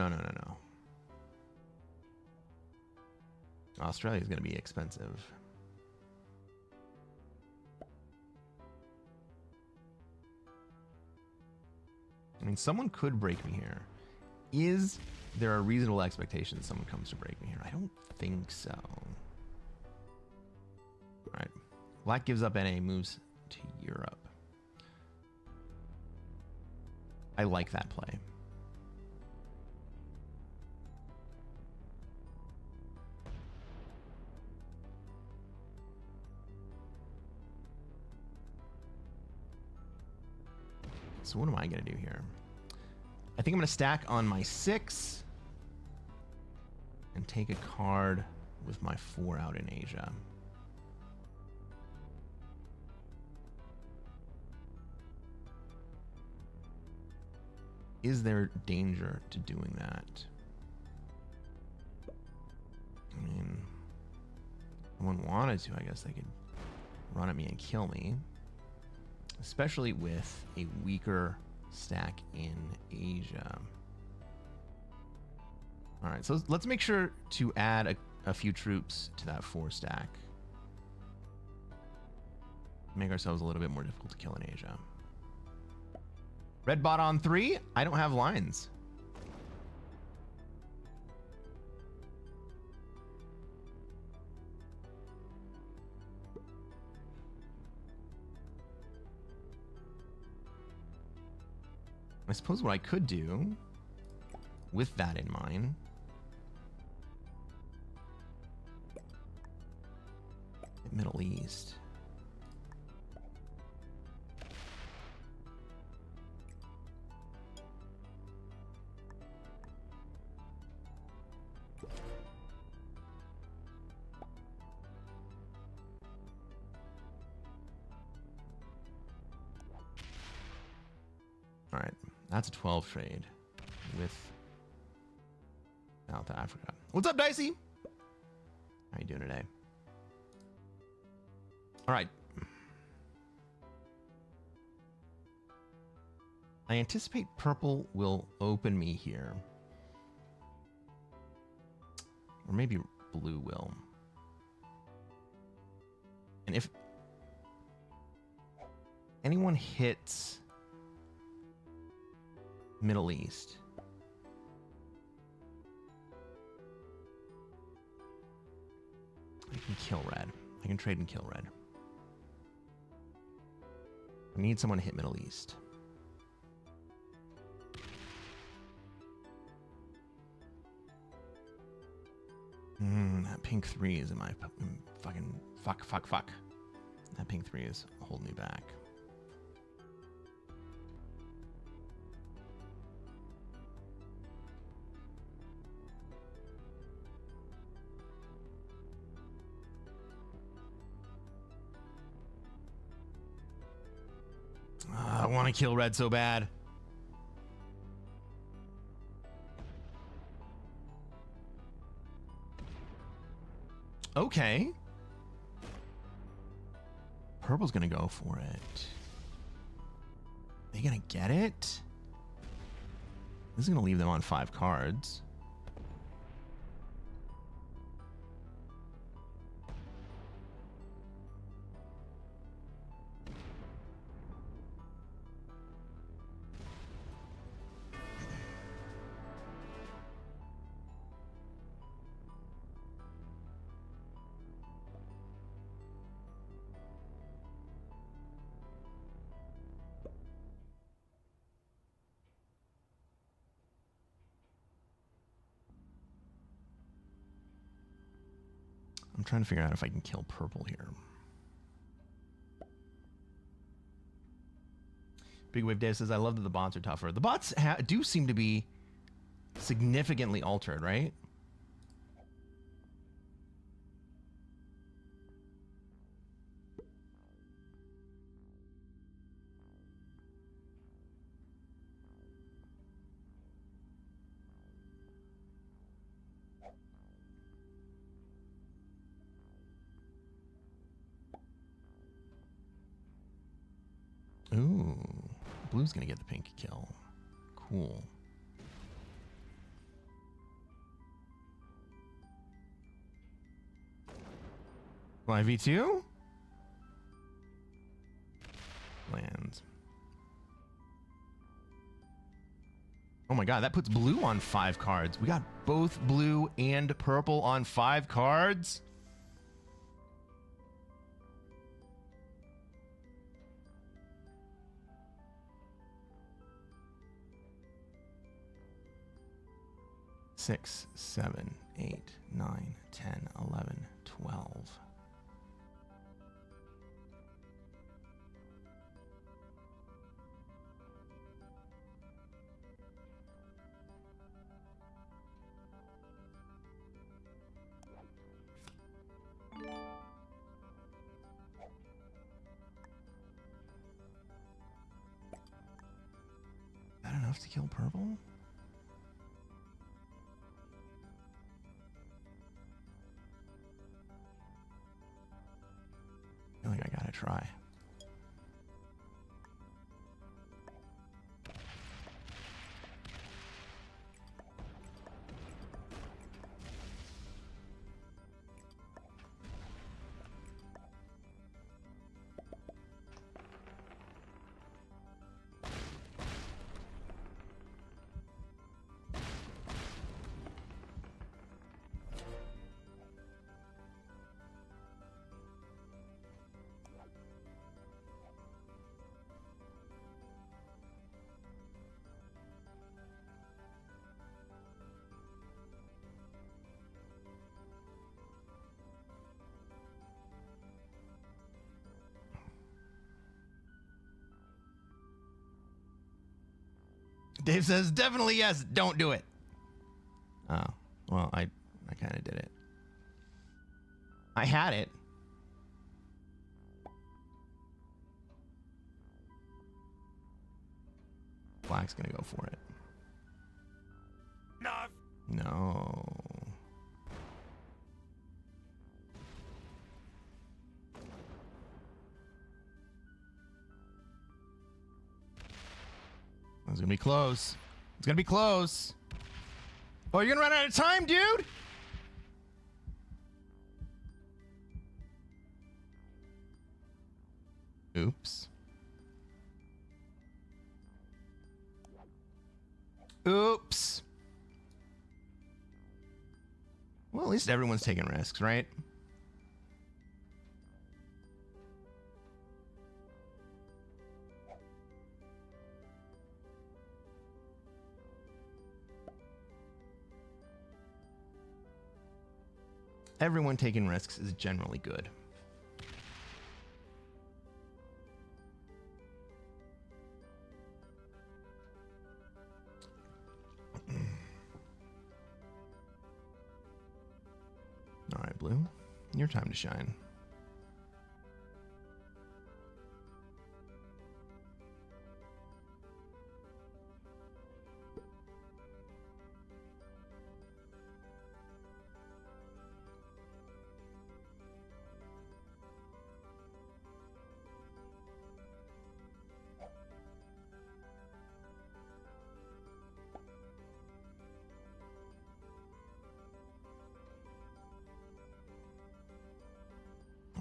J: Australia's going to be expensive. I mean, someone could break me here. Is there a reasonable expectation that someone comes to break me here? I don't think so. All right. Black gives up NA, moves to Europe. I like that play. So what am I going to do here? I think I'm going to stack on my 6 and take a card with my 4 out in Asia. Is there danger to doing that? I mean, if someone wanted to, I guess they could run at me and kill me. Especially with a weaker stack in Asia. All right, so let's make sure to add a few troops to that 4 stack. Make ourselves a little bit more difficult to kill in Asia. Red bot on 3. I don't have lines. I suppose what I could do with that in mind Middle East. All right, that's a 12 trade with South Africa. What's up, Dicey? How you doing today? All right. I anticipate purple will open me here. Or maybe blue will. And if anyone hits Middle East, I can kill red. I can trade and kill red. I need someone to hit Middle East. That pink 3 is in my fucking fuck. That pink 3 is holding me back. I want to kill red so bad. Okay. Purple's gonna go for it. They gonna get it? This is gonna leave them on 5 cards. I'm trying to figure out if I can kill purple here. Big Wave Dave says, I love that the bots are tougher. The bots do seem to be significantly altered, right? Ooh, blue's gonna get the pink kill. Cool. My V2? Lands. Oh my god, that puts blue on 5 cards. We got both blue and purple on 5 cards. Six, 7, 8, 9, 10, 11, 12. Is that enough to kill purple? I feel like I gotta try. Dave says, definitely yes, don't do it. Oh, well, I kind of did it. I had it. Black's gonna go for it. No. It's gonna be close. It's gonna be close. Oh, you're gonna run out of time, dude? Oops. Oops. Well, at least everyone's taking risks, right? Everyone taking risks is generally good. All right, Blue, your time to shine.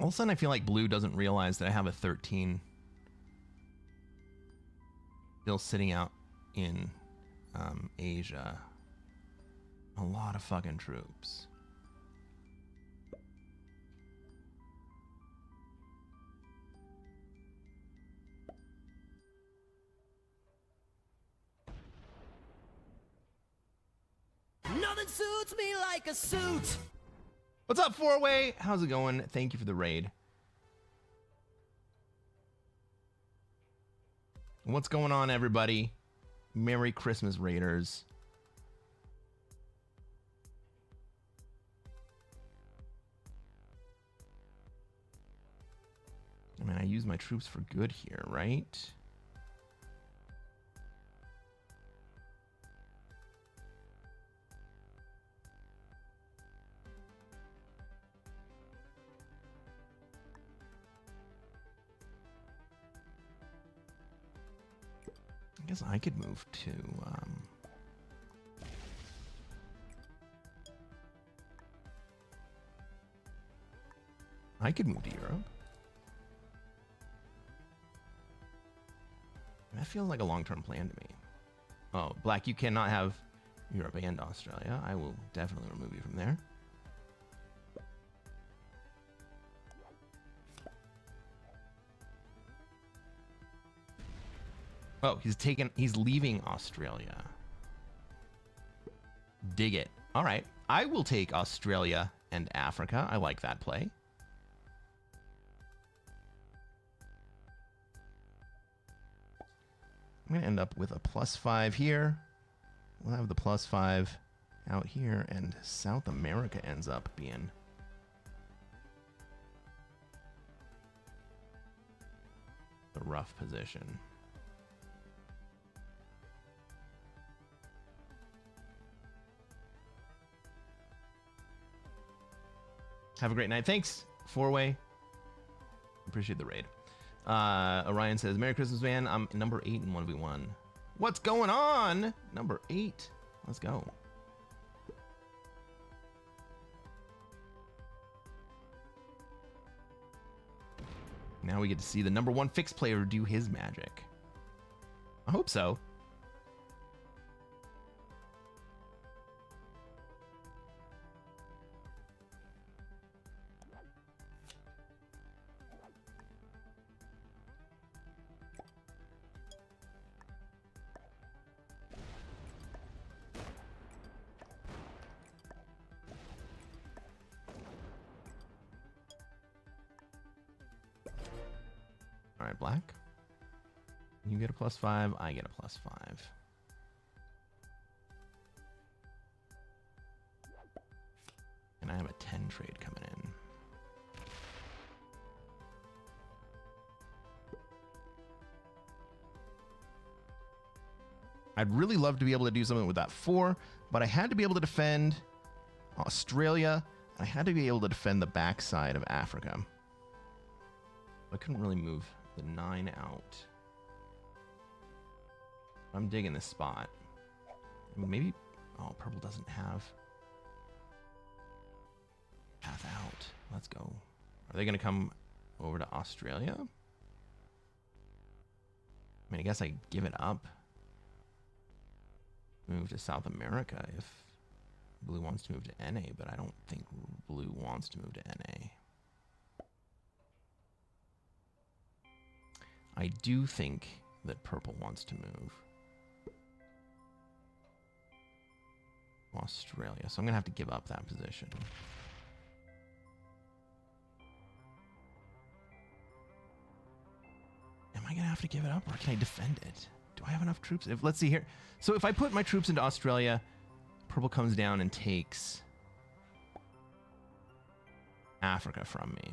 J: All of a sudden, I feel like Blue doesn't realize that I have a 13 still sitting out in Asia. A lot of fucking troops.
H: Nothing suits me like a suit.
J: What's up, Four-Way? How's it going? Thank you for the raid. What's going on, everybody? Merry Christmas, Raiders. I mean, I use my troops for good here, right? I guess I could move to, I could move to Europe. That feels like a long-term plan to me. Oh, Black, you cannot have Europe and Australia. I will definitely remove you from there. Oh, he's leaving Australia. Dig it. All right. I will take Australia and Africa. I like that play. I'm going to end up with a +5 here. We'll have the +5 out here, and South America ends up being the rough position. Have a great night. Thanks, Four-Way. Appreciate the raid. Orion says, Merry Christmas, man. I'm number 8 in 1v1. What's going on? Number 8. Let's go. Now we get to see the number 1 fixed player do his magic. I hope so. All right, Black. You get a +5. I get a +5. And I have a 10 trade coming in. I'd really love to be able to do something with that 4, but I had to be able to defend Australia. And I had to be able to defend the backside of Africa. I couldn't really move the 9 out. I'm digging this spot. I mean, maybe... Oh, purple doesn't have path out. Let's go. Are they going to come over to Australia? I mean, I guess I give it up. Move to South America if blue wants to move to NA, but I don't think blue wants to move to NA. I do think that purple wants to move Australia, so I'm going to have to give up that position. Am I going to have to give it up, or can I defend it? Do I have enough troops? Let's see here. So if I put my troops into Australia, purple comes down and takes Africa from me.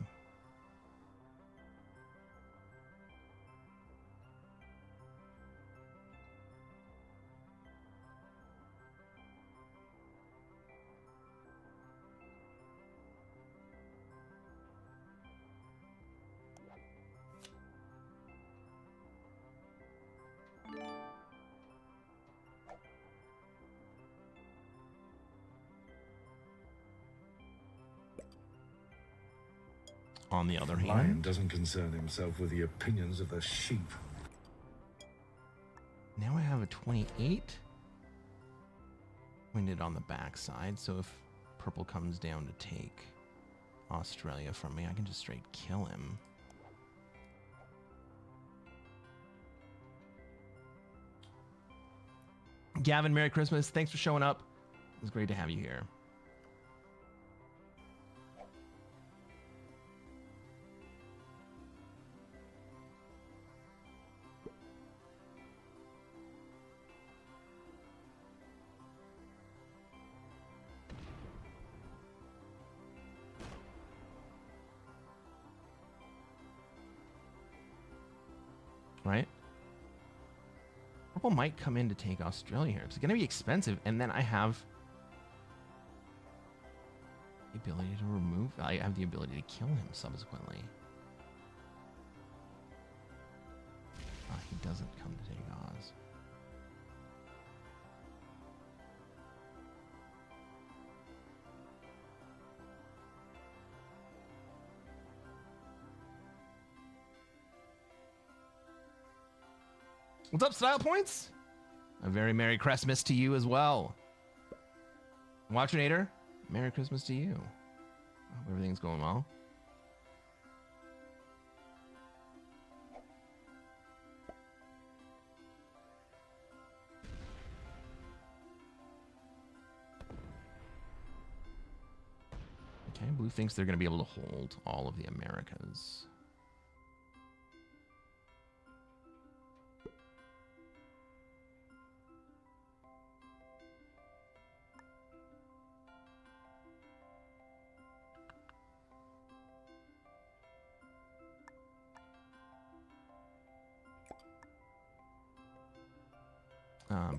J: On the other hand,
K: Lion doesn't concern himself with the opinions of the sheep.
J: Now I have a 28 winded on the backside, so if purple comes down to take Australia from me, I can just straight kill him. Gavin, Merry Christmas. Thanks for showing up. It was great to have you here. Right? Purple might come in to take Australia here. It's going to be expensive, and then I have the ability to remove... I have the ability to kill him subsequently. He doesn't come to take Oz. What's up, Style Points? A very Merry Christmas to you as well. Watchinator, Merry Christmas to you. I hope everything's going well. Okay, Blue thinks they're going to be able to hold all of the Americas.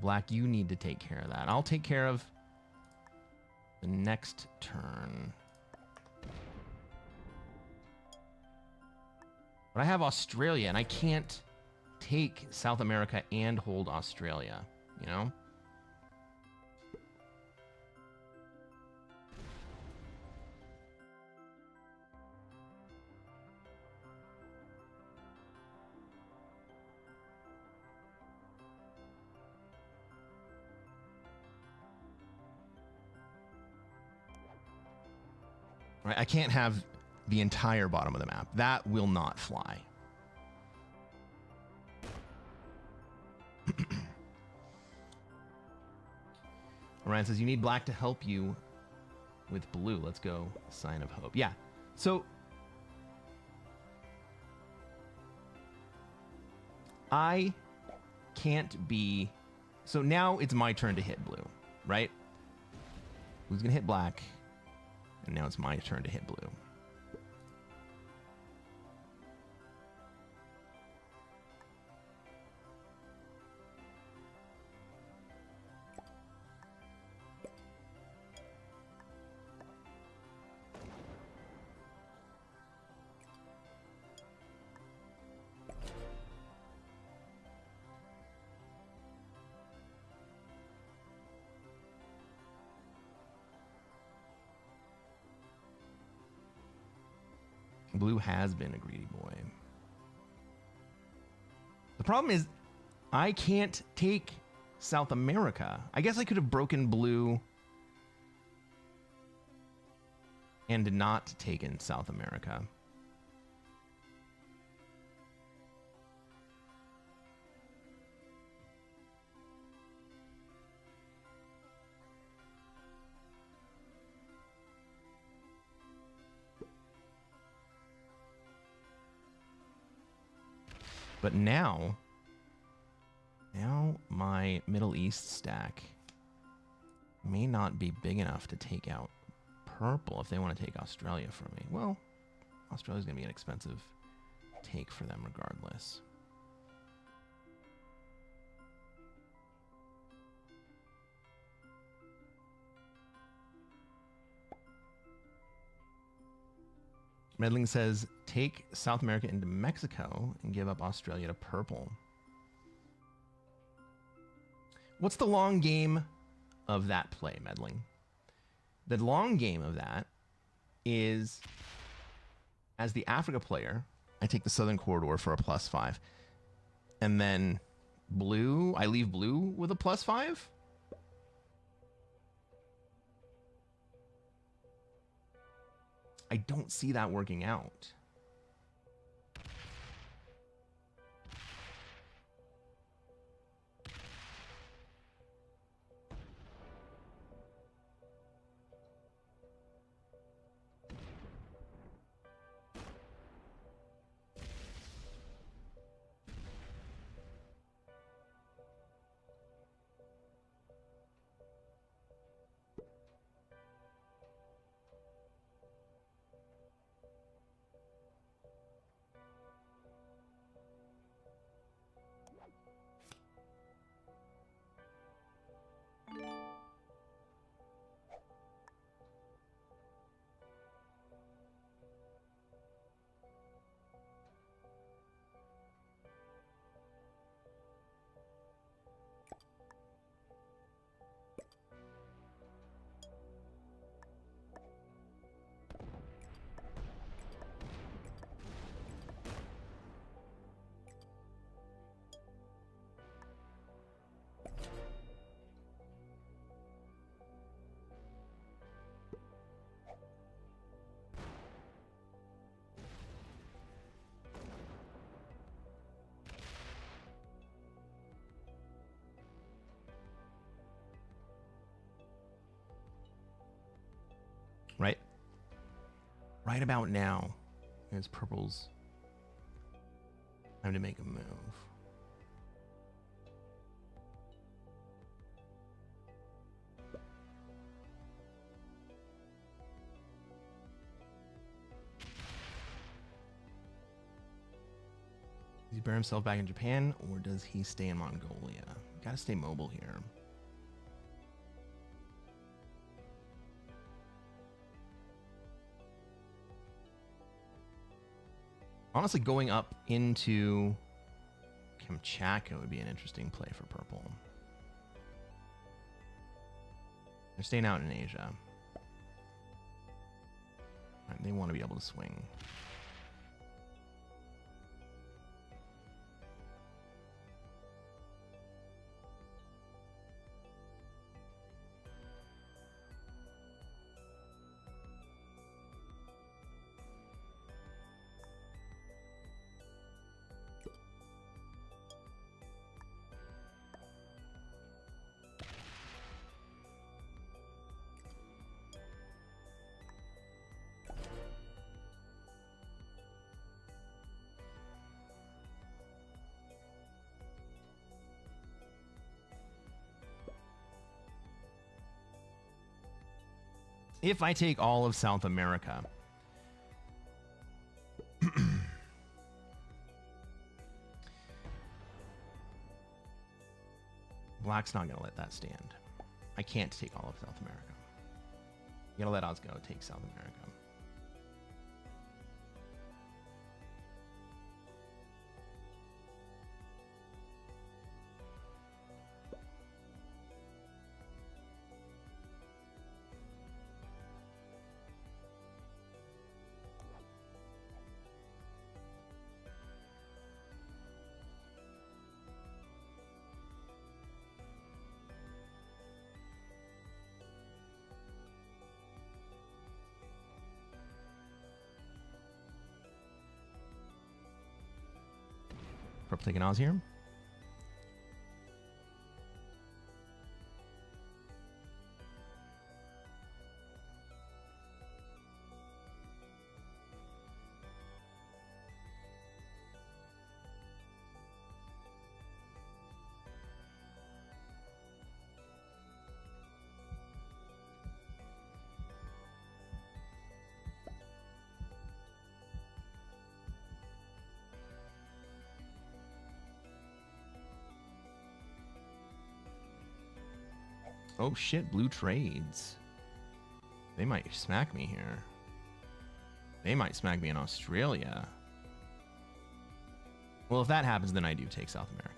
J: Black, you need to take care of that. I'll take care of the next turn. But I have Australia, and I can't take South America and hold Australia, you know? Right, I can't have the entire bottom of the map. That will not fly. Orion says, you need black to help you with blue. Let's go. Sign of hope. Yeah. So I can't be... So now it's my turn to hit blue, right? Who's going to hit black? And now it's my turn to hit blue. Blue has been a greedy boy. The problem is I can't take South America. I guess I could have broken blue and not taken South America. But now my Middle East stack may not be big enough to take out purple if they want to take Australia from me. Well, Australia's going to be an expensive take for them regardless. Medling says, take South America into Mexico and give up Australia to purple. What's the long game of that play, Medling? The long game of that is, as the Africa player, I take the Southern Corridor for a +5. And then blue, I leave blue with a +5? I don't see that working out. Right about now is purple's time to make a move. Does he bury himself back in Japan, or does he stay in Mongolia? Gotta stay mobile here. Honestly, going up into Kamchatka would be an interesting play for purple. They're staying out in Asia. They want to be able to swing. If I take all of South America, Black's not going to let that stand. I can't take all of South America. You got to let Oz go take South America. Purple taking Oz here. Oh shit, blue trades. They might smack me here. They might smack me in Australia. Well, if that happens, then I do take South America.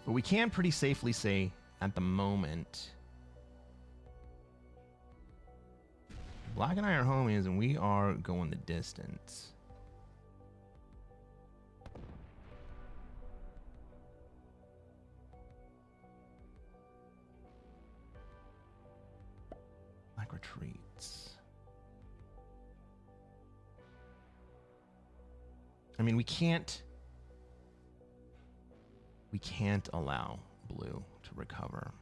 J: But we can pretty safely say at the moment, Black and I are homies and we are going the distance. Black retreats. I mean, we can't allow blue to recover.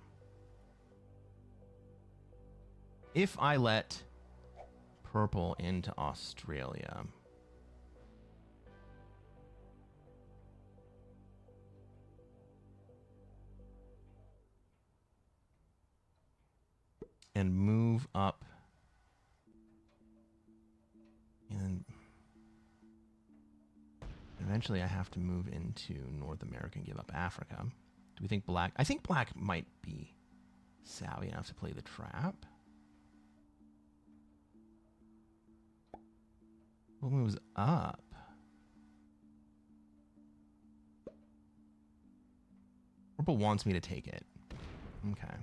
J: If I let purple into Australia, and move up and eventually I have to move into North America and give up Africa. Do we think Black? I think Black might be savvy enough to play the trap. Purple moves up. Purple wants me to take it. Okay.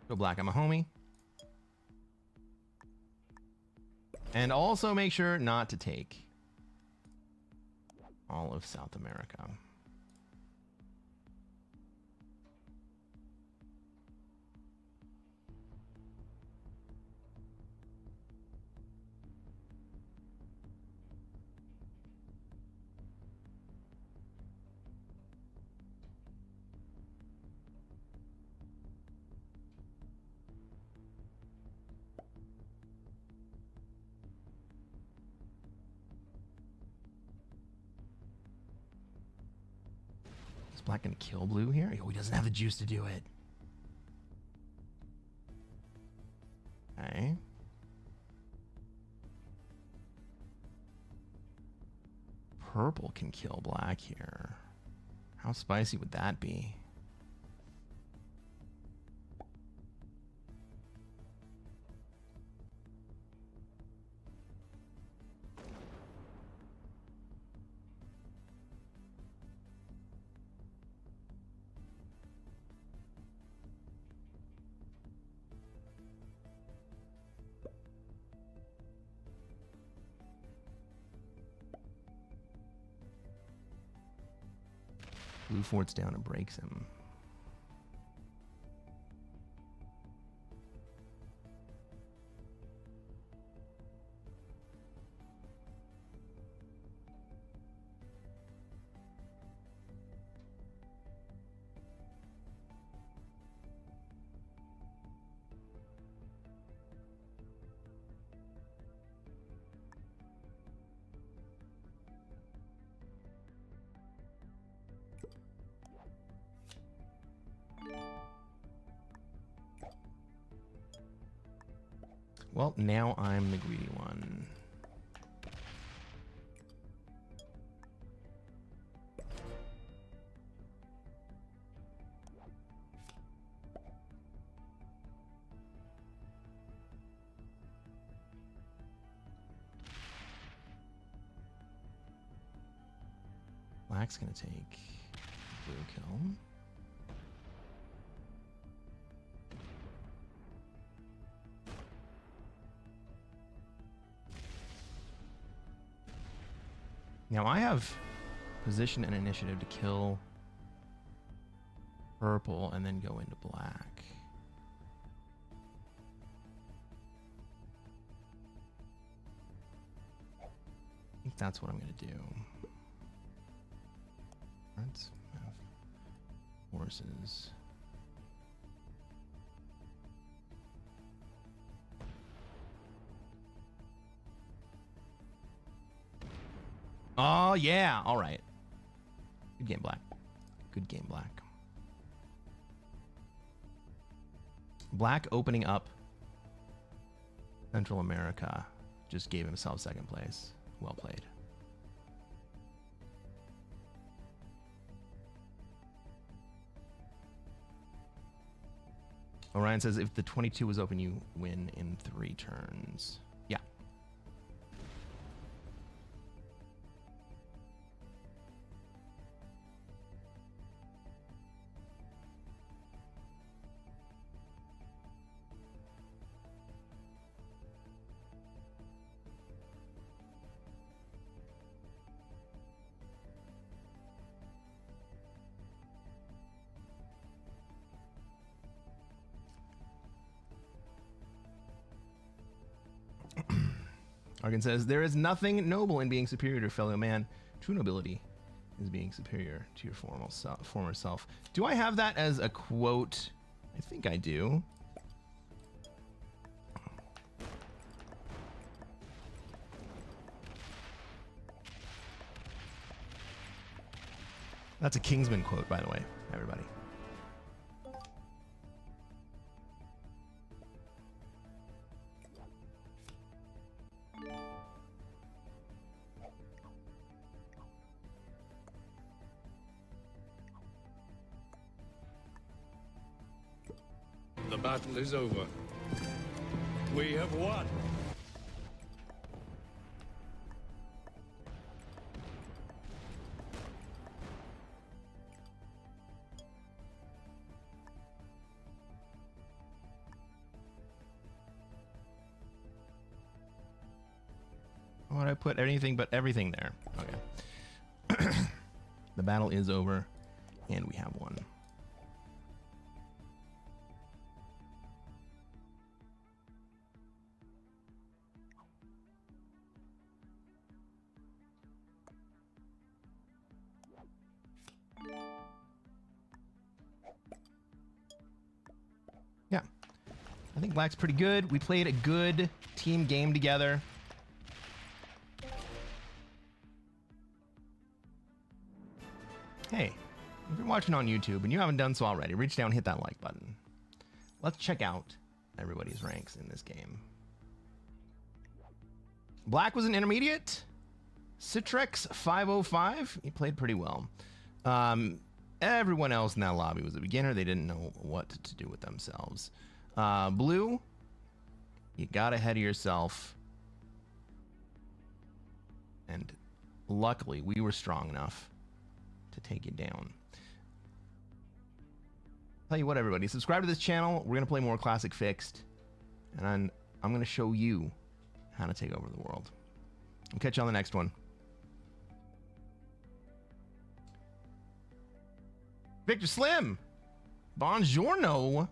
J: Go black, I'm a homie. And also make sure not to take all of South America. Black gonna kill blue here? Oh, he doesn't have the juice to do it. Okay. Purple can kill black here. How spicy would that be? Blue forts down and breaks him. Well, now I'm the greedy one. Black's gonna take blue kill. Now I have position and initiative to kill purple and then go into black. I think that's what I'm going to do. Let's have horses. Oh, yeah. All right. Good game, black. Good game, black. Black opening up Central America just gave himself second place. Well played. Orion says if the 22 was open, you win in 3 turns. Yeah. Argan says, there is nothing noble in being superior to a fellow man. True nobility is being superior to your former self. Do I have that as a quote? I think I do. That's a Kingsman quote, by the way. everybody.
K: The battle is over. We have won.
J: Why would I put anything but everything there? Okay. The battle is over, and we have won. Yeah. I think Black's pretty good. We played a good team game together. Hey, if you're watching on YouTube and you haven't done so already, reach down and hit that like button. Let's check out everybody's ranks in this game. Black was an intermediate. Citrex 505. He played pretty well. Everyone else in that lobby was a beginner. They didn't know what to do with themselves. Blue, you got ahead of yourself. And luckily, we were strong enough to take you down. Tell you what, everybody, subscribe to this channel. We're going to play more Classic Fixed. And I'm going to show you how to take over the world. I'll catch you on the next one. Victor Slim, Buongiorno,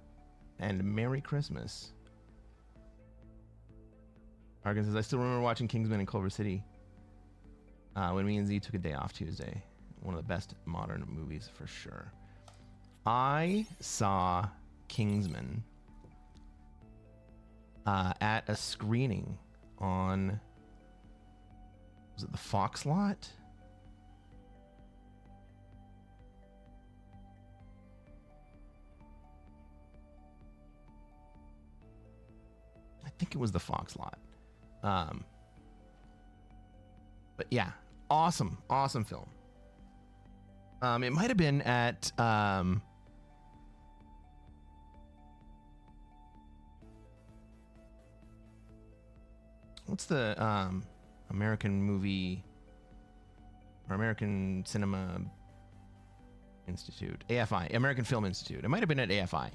J: and Merry Christmas. Argan says, I still remember watching Kingsman in Culver City when me and Z took a day off Tuesday. One of the best modern movies for sure. I saw Kingsman at a screening on, was it the Fox lot? I think it was the Fox lot. But yeah, awesome film. It might have been at what's the American movie or American Cinema Institute? AFI, American Film Institute. It might have been at AFI.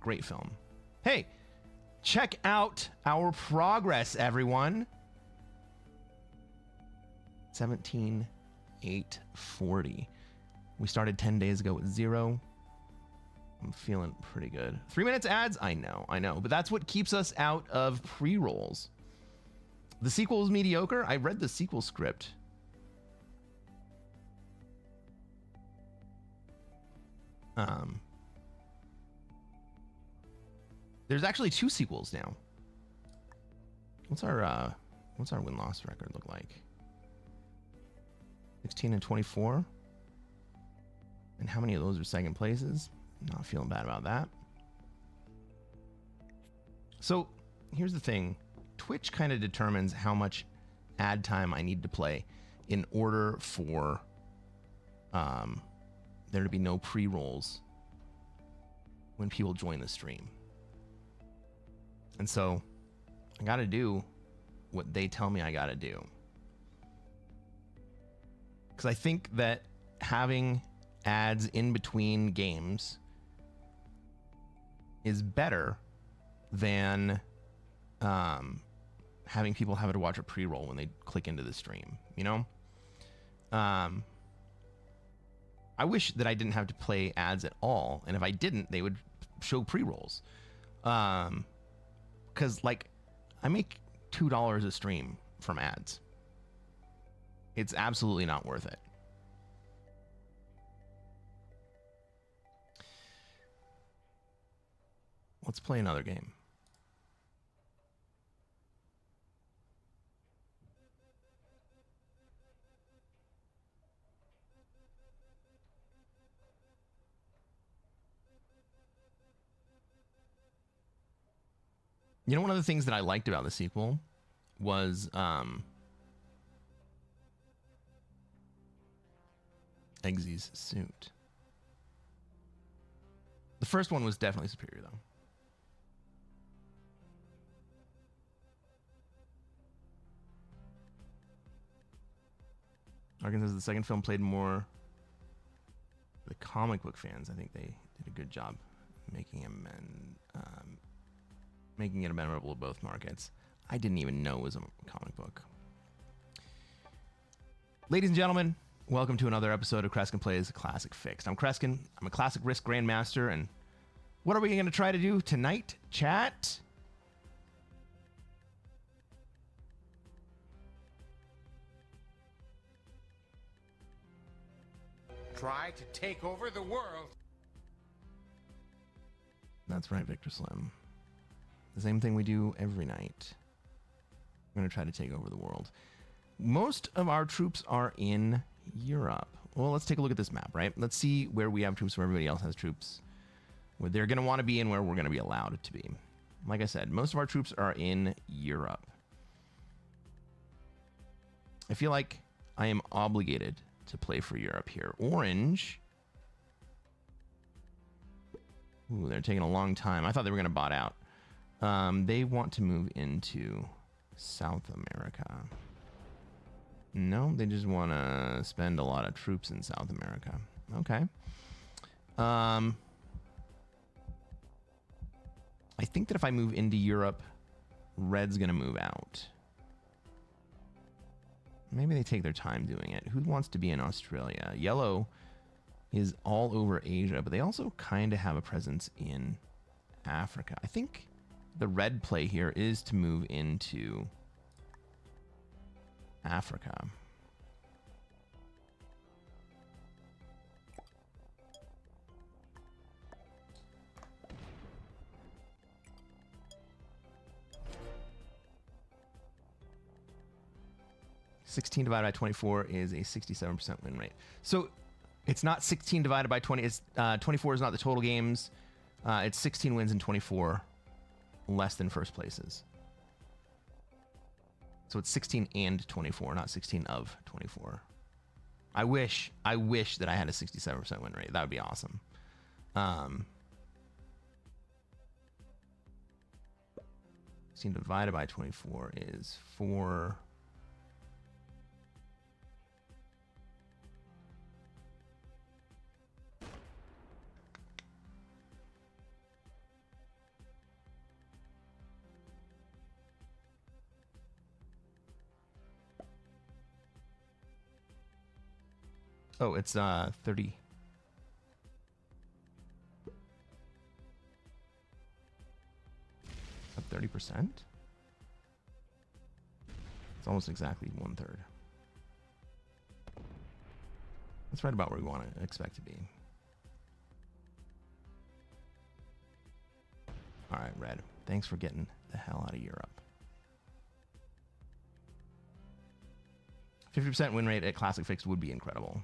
J: Great film. Hey, check out our progress, everyone. 17,840. We started 10 days ago with 0. I'm feeling pretty good. 3 minutes ads? I know. But that's what keeps us out of pre-rolls. The sequel is mediocre. I read the sequel script. There's actually 2 sequels now. What's our win-loss record look like? 16 and 24. And how many of those are second places? Not feeling bad about that. So here's the thing. Twitch kind of determines how much ad time I need to play in order for there to be no pre-rolls when people join the stream. And so I got to do what they tell me I got to do. Because I think that having ads in between games is better than having people have to watch a pre-roll when they click into the stream, you know? I wish that I didn't have to play ads at all, and if I didn't, they would show pre-rolls. Because, like, I make $2 a stream from ads. It's absolutely not worth it. Let's play another game. You know, one of the things that I liked about the sequel was Eggsy's suit. The first one was definitely superior, though. Arkin says the second film played more the comic book fans. I think they did a good job making him and making it memorable to both markets. I didn't even know it was a comic book. Ladies and gentlemen, welcome to another episode of Cresquin Plays Classic Fixed. I'm Cresquin. I'm a Classic Risk Grandmaster, and what are we going to try to do tonight, chat?
C: Try to take over the world.
J: That's right, Victor Slim. The same thing we do every night. We're going to try to take over the world. Most of our troops are in Europe. Well, let's take a look at this map, right? Let's see where we have troops, where everybody else has troops. Where they're going to want to be and where we're going to be allowed to be. Like I said, most of our troops are in Europe. I feel like I am obligated to play for Europe here. Orange. Ooh, they're taking a long time. I thought they were going to bot out. They want to move into South America. No, they just want to spend a lot of troops in South America. Okay. I think that if I move into Europe, Red's going to move out. Maybe they take their time doing it. Who wants to be in Australia? Yellow is all over Asia, but they also kind of have a presence in Africa. I think the red play here is to move into Africa. $16 divided by 24 is a 67% win rate. So it's not 16 divided by 20. It's 24 is not the total games. It's 16 wins and 24 less than first places. So it's 16 and 24, not 16 of 24. I wish that I had a 67% win rate. That would be awesome. 16 divided by 24 is 4. Oh, it's 30. Up 30%? It's almost exactly 1/3. That's right about where we want to expect to be. All right, Red. Thanks for getting the hell out of Europe. 50% win rate at Classic Fixed would be incredible.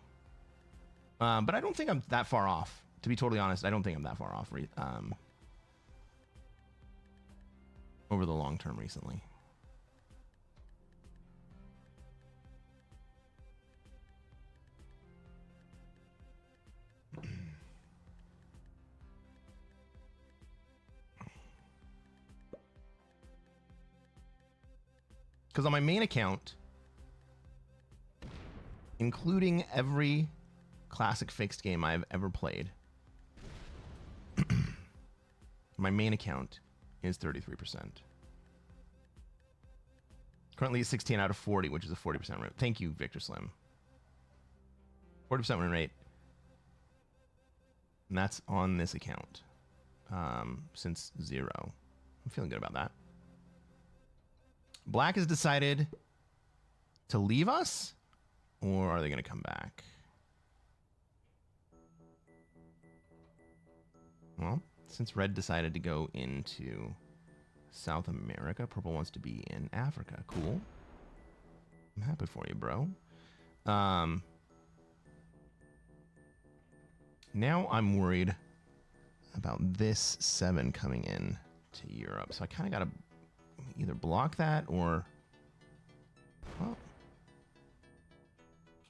J: But I don't think I'm that far off. To be totally honest, I don't think I'm that far off over the long term recently. Because on my main account, including every Classic Fixed game I've ever played, my main account is 33%. Currently 16 out of 40, which is a 40% win rate. Thank you, Victor Slim. 40% win rate. And that's on this account since 0. I'm feeling good about that. Black has decided to leave us, or are they going to come back? Well, since Red decided to go into South America, Purple wants to be in Africa. Cool. I'm happy for you, bro. Now I'm worried about this 7 coming in to Europe. So I kind of got to either block that or... Well,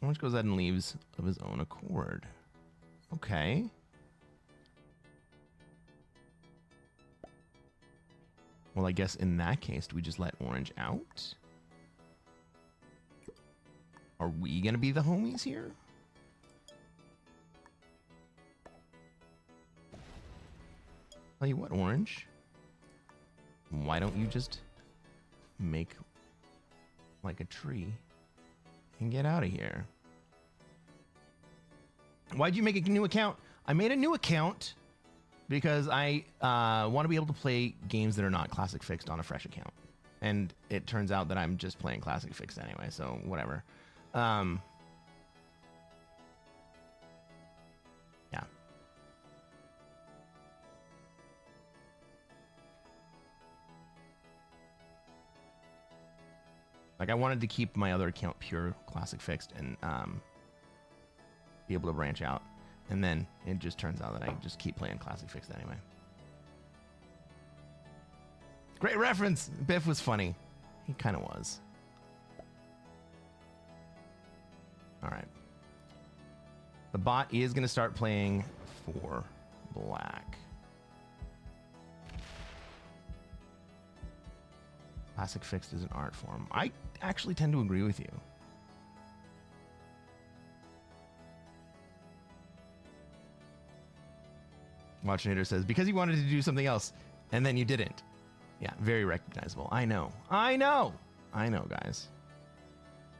J: Orange goes ahead and leaves of his own accord. Okay. Well, I guess in that case, do we just let Orange out? Are we going to be the homies here? Tell you what, Orange. Why don't you just make like a tree and get out of here? Why'd you make a new account? I made a new account because I want to be able to play games that are not Classic Fixed on a fresh account. And it turns out that I'm just playing Classic Fixed anyway, so whatever. Yeah. Like, I wanted to keep my other account pure Classic Fixed and be able to branch out. And then it just turns out that I just keep playing Classic Fixed anyway. Great reference! Biff was funny. He kind of was. Alright. The bot is going to start playing for black. Classic Fixed is an art form. I actually tend to agree with you. Watchinator says, because you wanted to do something else, and then you didn't. Yeah, very recognizable. I know. I know, guys.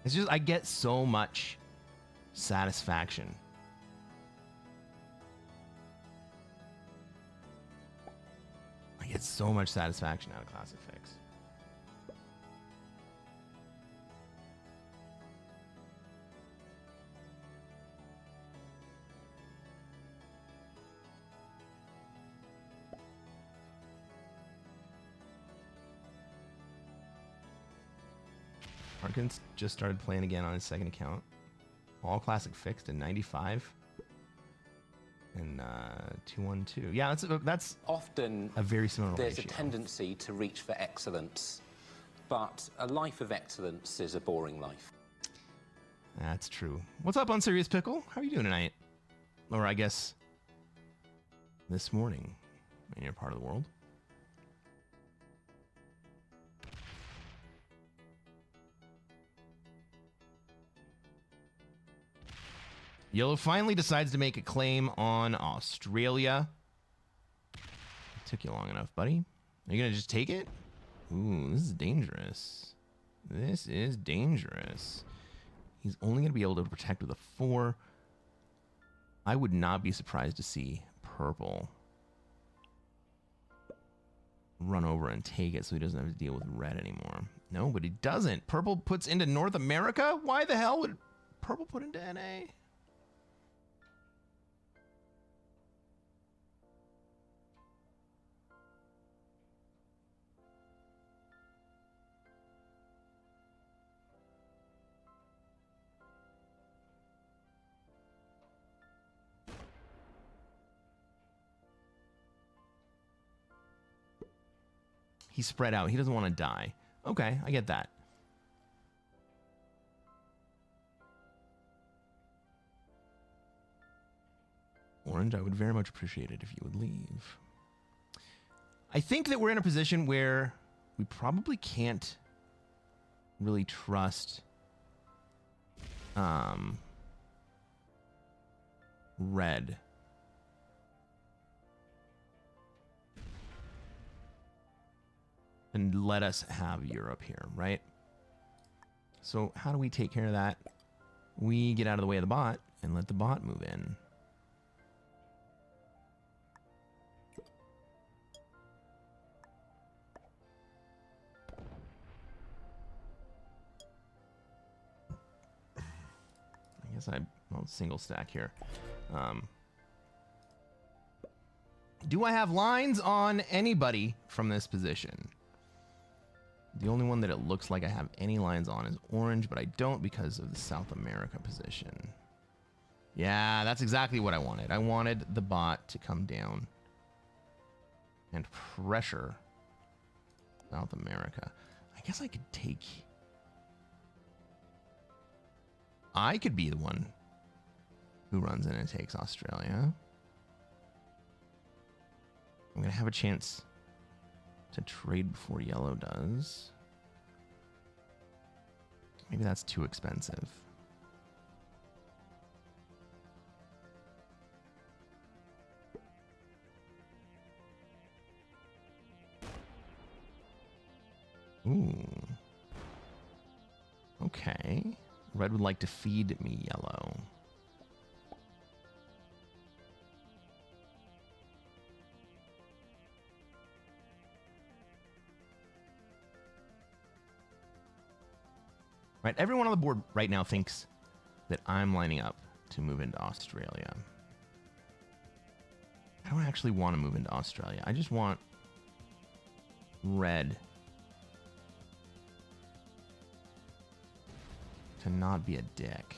J: It's just, I get so much satisfaction. I get so much satisfaction out of Classic Fix. Harkins just started playing again on his second account. All Classic Fixed in 95 and 212. Yeah, that's
L: often
J: a very similar
L: there's
J: ratio.
L: A tendency to reach for excellence, but a life of excellence is a boring life.
J: That's true. What's up on Serious Pickle? How are you doing tonight? Or I guess this morning in your part of the world. Yellow finally decides to make a claim on Australia. It took you long enough, buddy. Are you going to just take it? Ooh, this is dangerous. This is dangerous. He's only going to be able to protect with a 4. I would not be surprised to see purple run over and take it so he doesn't have to deal with red anymore. No, but he doesn't. Purple puts into North America? Why the hell would purple put into NA? He's spread out. He doesn't want to die. Okay, I get that. Orange, I would very much appreciate it if you would leave. I think that we're in a position where we probably can't really trust red. And let us have Europe here, right? So how do we take care of that? We get out of the way of the bot and let the bot move in. I guess I'll single stack here. Do I have lines on anybody from this position? The only one that it looks like I have any lines on is orange, but I don't because of the South America position. Yeah, that's exactly what I wanted. I wanted the bot to come down and pressure South America. I guess I could take... I could be the one who runs in and takes Australia. I'm going to have a chance to trade before yellow does. Maybe that's too expensive. Ooh. Okay. Red would like to feed me yellow. Right, everyone on the board right now thinks that I'm lining up to move into Australia. I don't actually want to move into Australia. I just want red to not be a dick.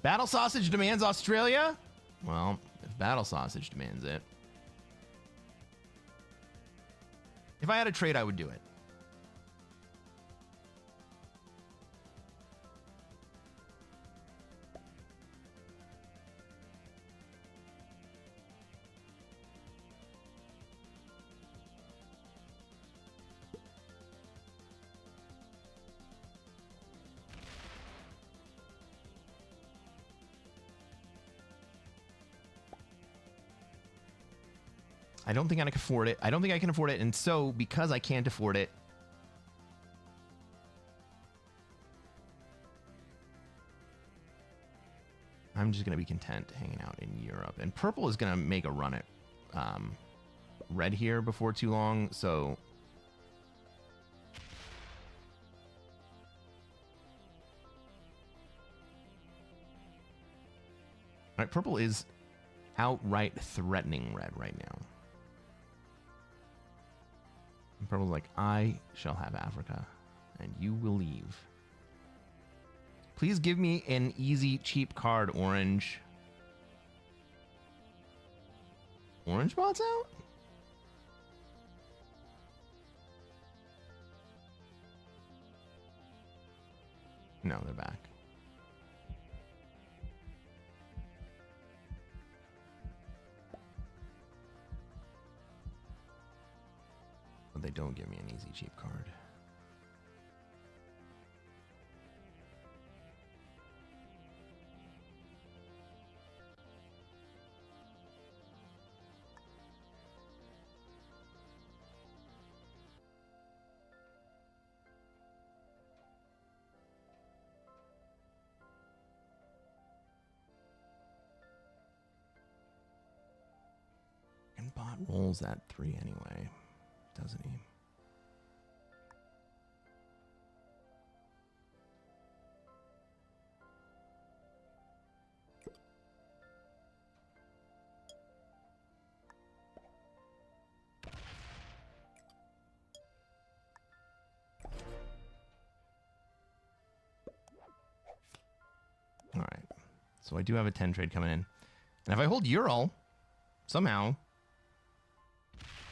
J: Battle Sausage demands Australia? Well, if Battle Sausage demands it. If I had a trade, I would do it. I don't think I can afford it. I don't think I can afford it. And so, because I can't afford it, I'm just going to be content hanging out in Europe. And purple is going to make a run at red here before too long. So, all right, purple is outright threatening red right now. And purple's like, I shall have Africa, and you will leave. Please give me an easy, cheap card, orange. Orange bot's out? No, they're back. But they don't give me an easy, cheap card. And bot rolls that 3 anyway, doesn't he? All right. So I do have a 10 trade coming in. And if I hold Ural, somehow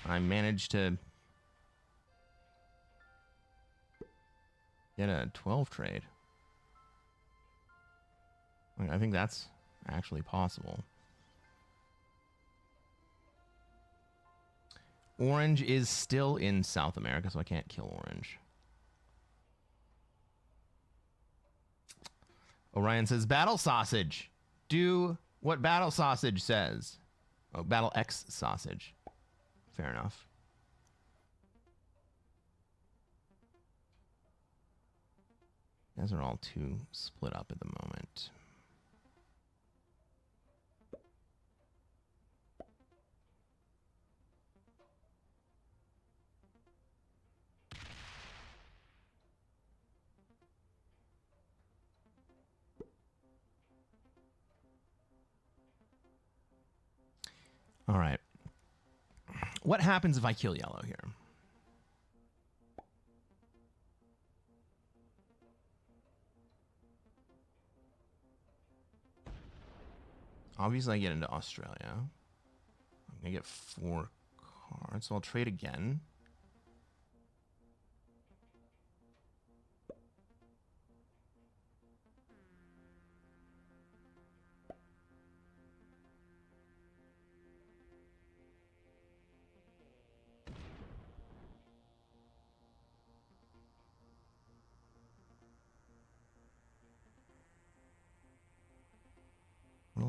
J: I managed to get a 12 trade. I think that's actually possible. Orange is still in South America, so I can't kill orange. Orion says, Battle Sausage. Do what Battle Sausage says. Oh, Battle X Sausage. Fair enough. You guys are all too split up at the moment. All right. What happens if I kill yellow here? Obviously, I get into Australia. I'm going to get 4 cards, so I'll trade again.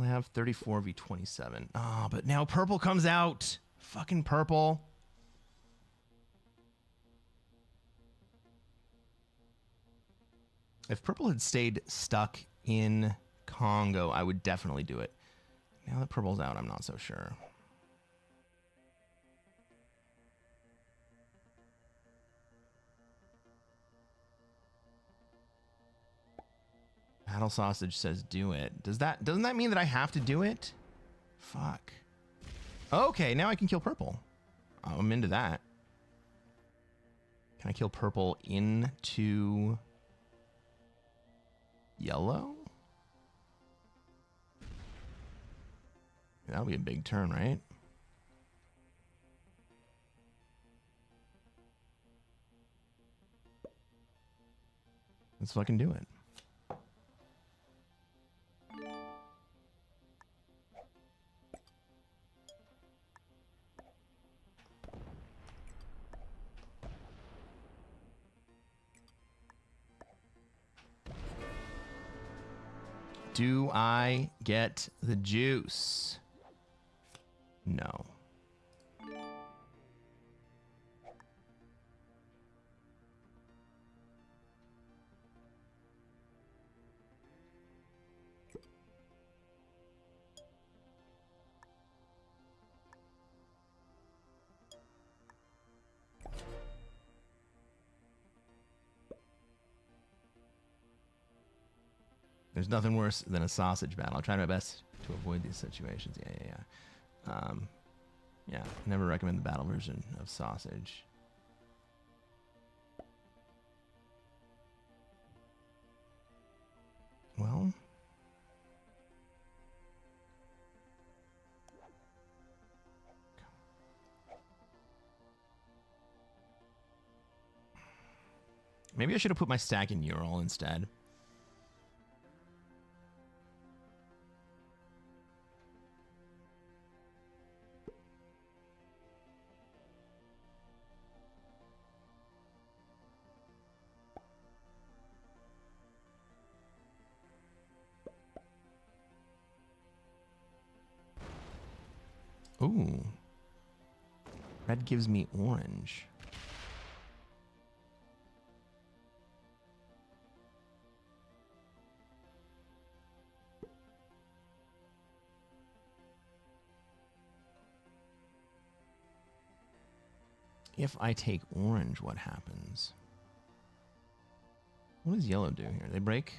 J: Still have 34 v 27. Ah, but now purple comes out. Fucking purple. If purple had stayed stuck in Congo, I would definitely do it. Now that purple's out, I'm not so sure. Battle Sausage says do it. Doesn't that mean that I have to do it? Fuck. Okay, now I can kill purple. I'm into that. Can I kill purple into yellow? That'll be a big turn, right? Let's fucking do it. Do I get the juice? No. There's nothing worse than a sausage battle. I'll try my best to avoid these situations. Yeah, never recommend the battle version of sausage. Well, maybe I should have put my stack in Ural instead. Ooh. Red gives me orange. If I take orange, what happens? What does yellow do here? They break?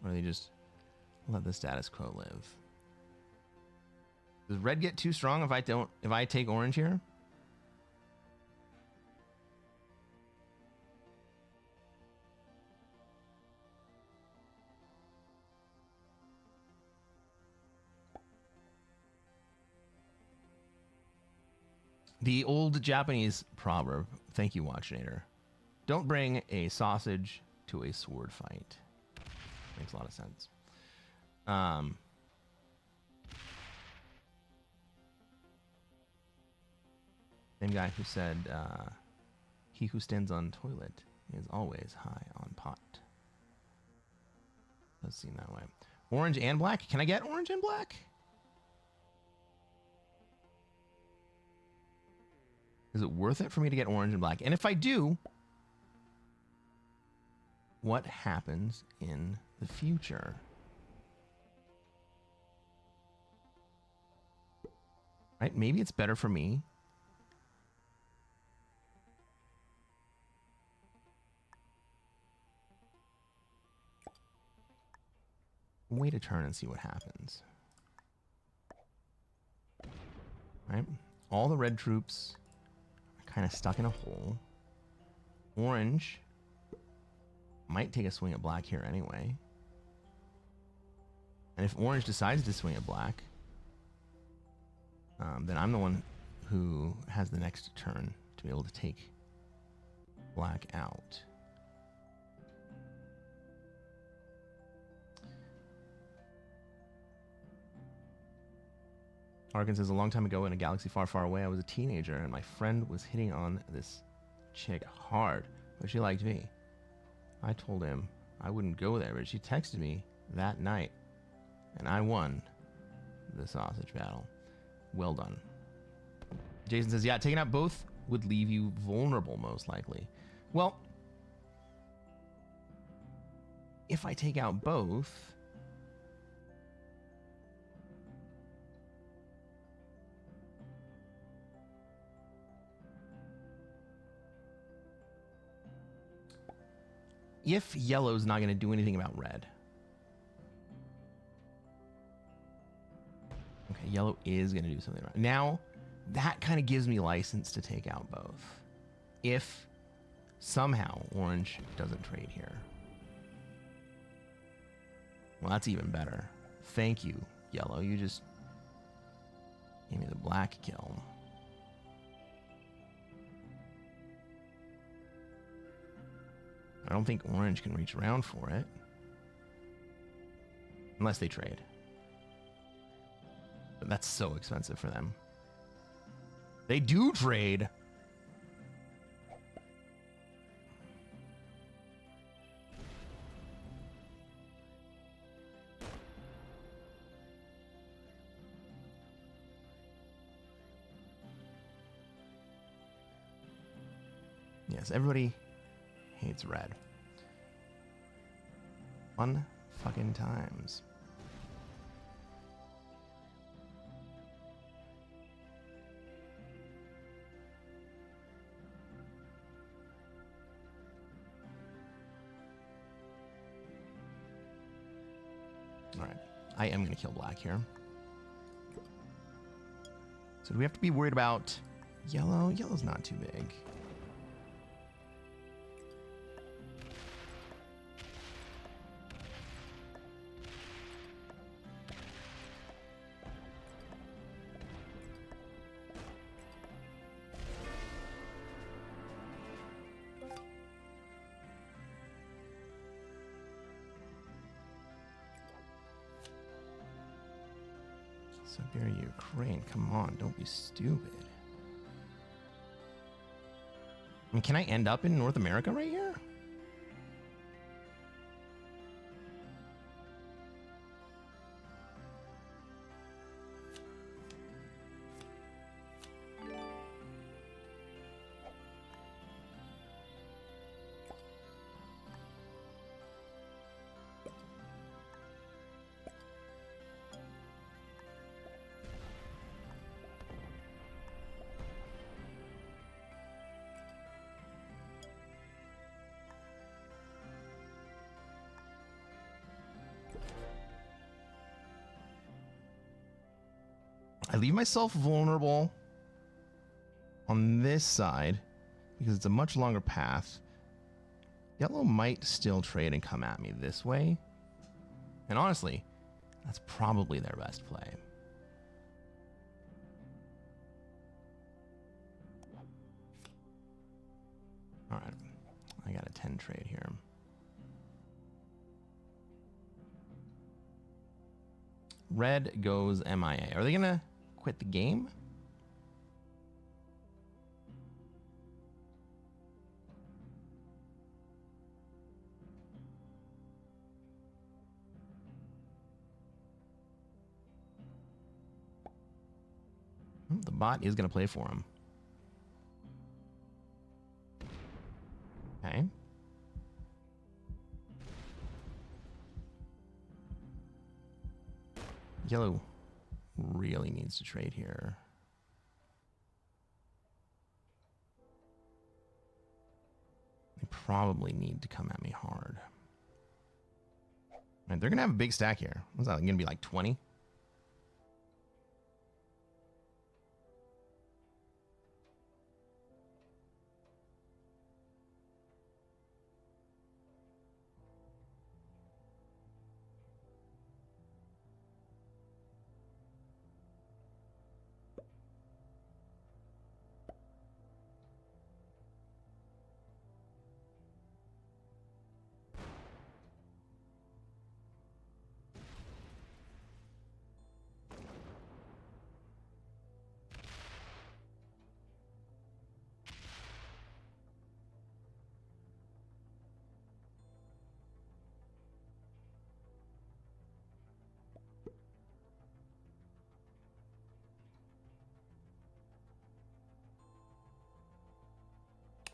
J: Or they just let the status quo live? Does red get too strong if I take orange here? The old Japanese proverb, thank you, Watchinator. Don't bring a sausage to a sword fight. Makes a lot of sense. Same guy who said, he who stands on toilet is always high on pot. Does seem that way. Orange and black? Can I get orange and black? Is it worth it for me to get orange and black? And if I do, what happens in the future? Right? Maybe it's better for me wait a turn and see what happens. Right? All the red troops are kind of stuck in a hole. Orange might take a swing at black here anyway. And if orange decides to swing at black, then I'm the one who has the next turn to be able to take black out. Arkin says, a long time ago in a galaxy far, far away, I was a teenager and my friend was hitting on this chick hard, but she liked me. I told him I wouldn't go there, but she texted me that night and I won. the sausage battle. Well done. Jason says, yeah, taking out both would leave you vulnerable, most likely. Well, if I take out both, if yellow's not going to do anything about red. Okay, yellow is going to do something about it. Now, that kind of gives me license to take out both. If somehow orange doesn't trade here. Well, that's even better. Thank you, yellow. You just gave me the black kill. I don't think orange can reach around for it. Unless they trade. But that's so expensive for them. They do trade. Yes, everybody hates red. Fun fucking times. All right, I am going to kill black here. So do we have to be worried about yellow? Yellow's not too big. Siberia, Ukraine, come on, don't be stupid. I mean, can I end up in North America right here? I leave myself vulnerable on this side because it's a much longer path. Yellow might still trade and come at me this way. And honestly, that's probably their best play. All right, I got a 10 trade here. Red goes MIA. Are they going to quit the game? The bot is going to play for him. Okay. Yellow really needs to trade here. They probably need to come at me hard. Right, they're going to have a big stack here. What's that going to be, like 20?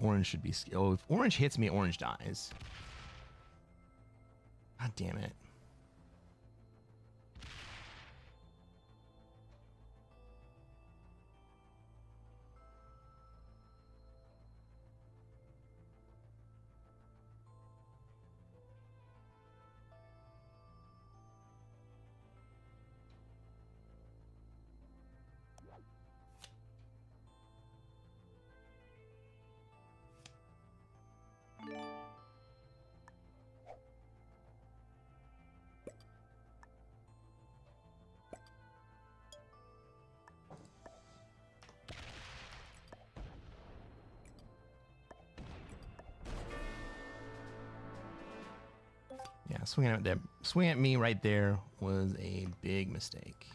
J: Orange should be... Oh, if orange hits me, orange dies. God damn it. Yeah, swinging at me right there was a big mistake.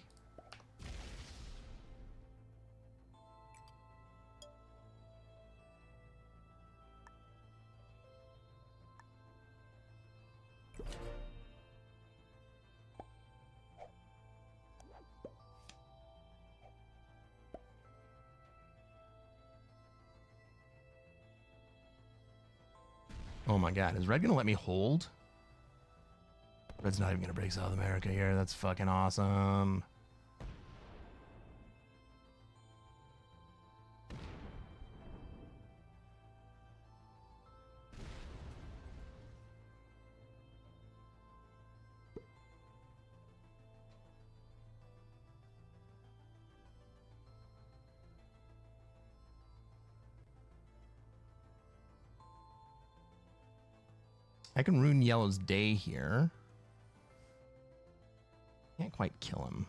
J: Oh my god, is Red gonna let me hold? Red's not even gonna break South America here. That's fucking awesome. I can ruin Yellow's day here. Can't quite kill him.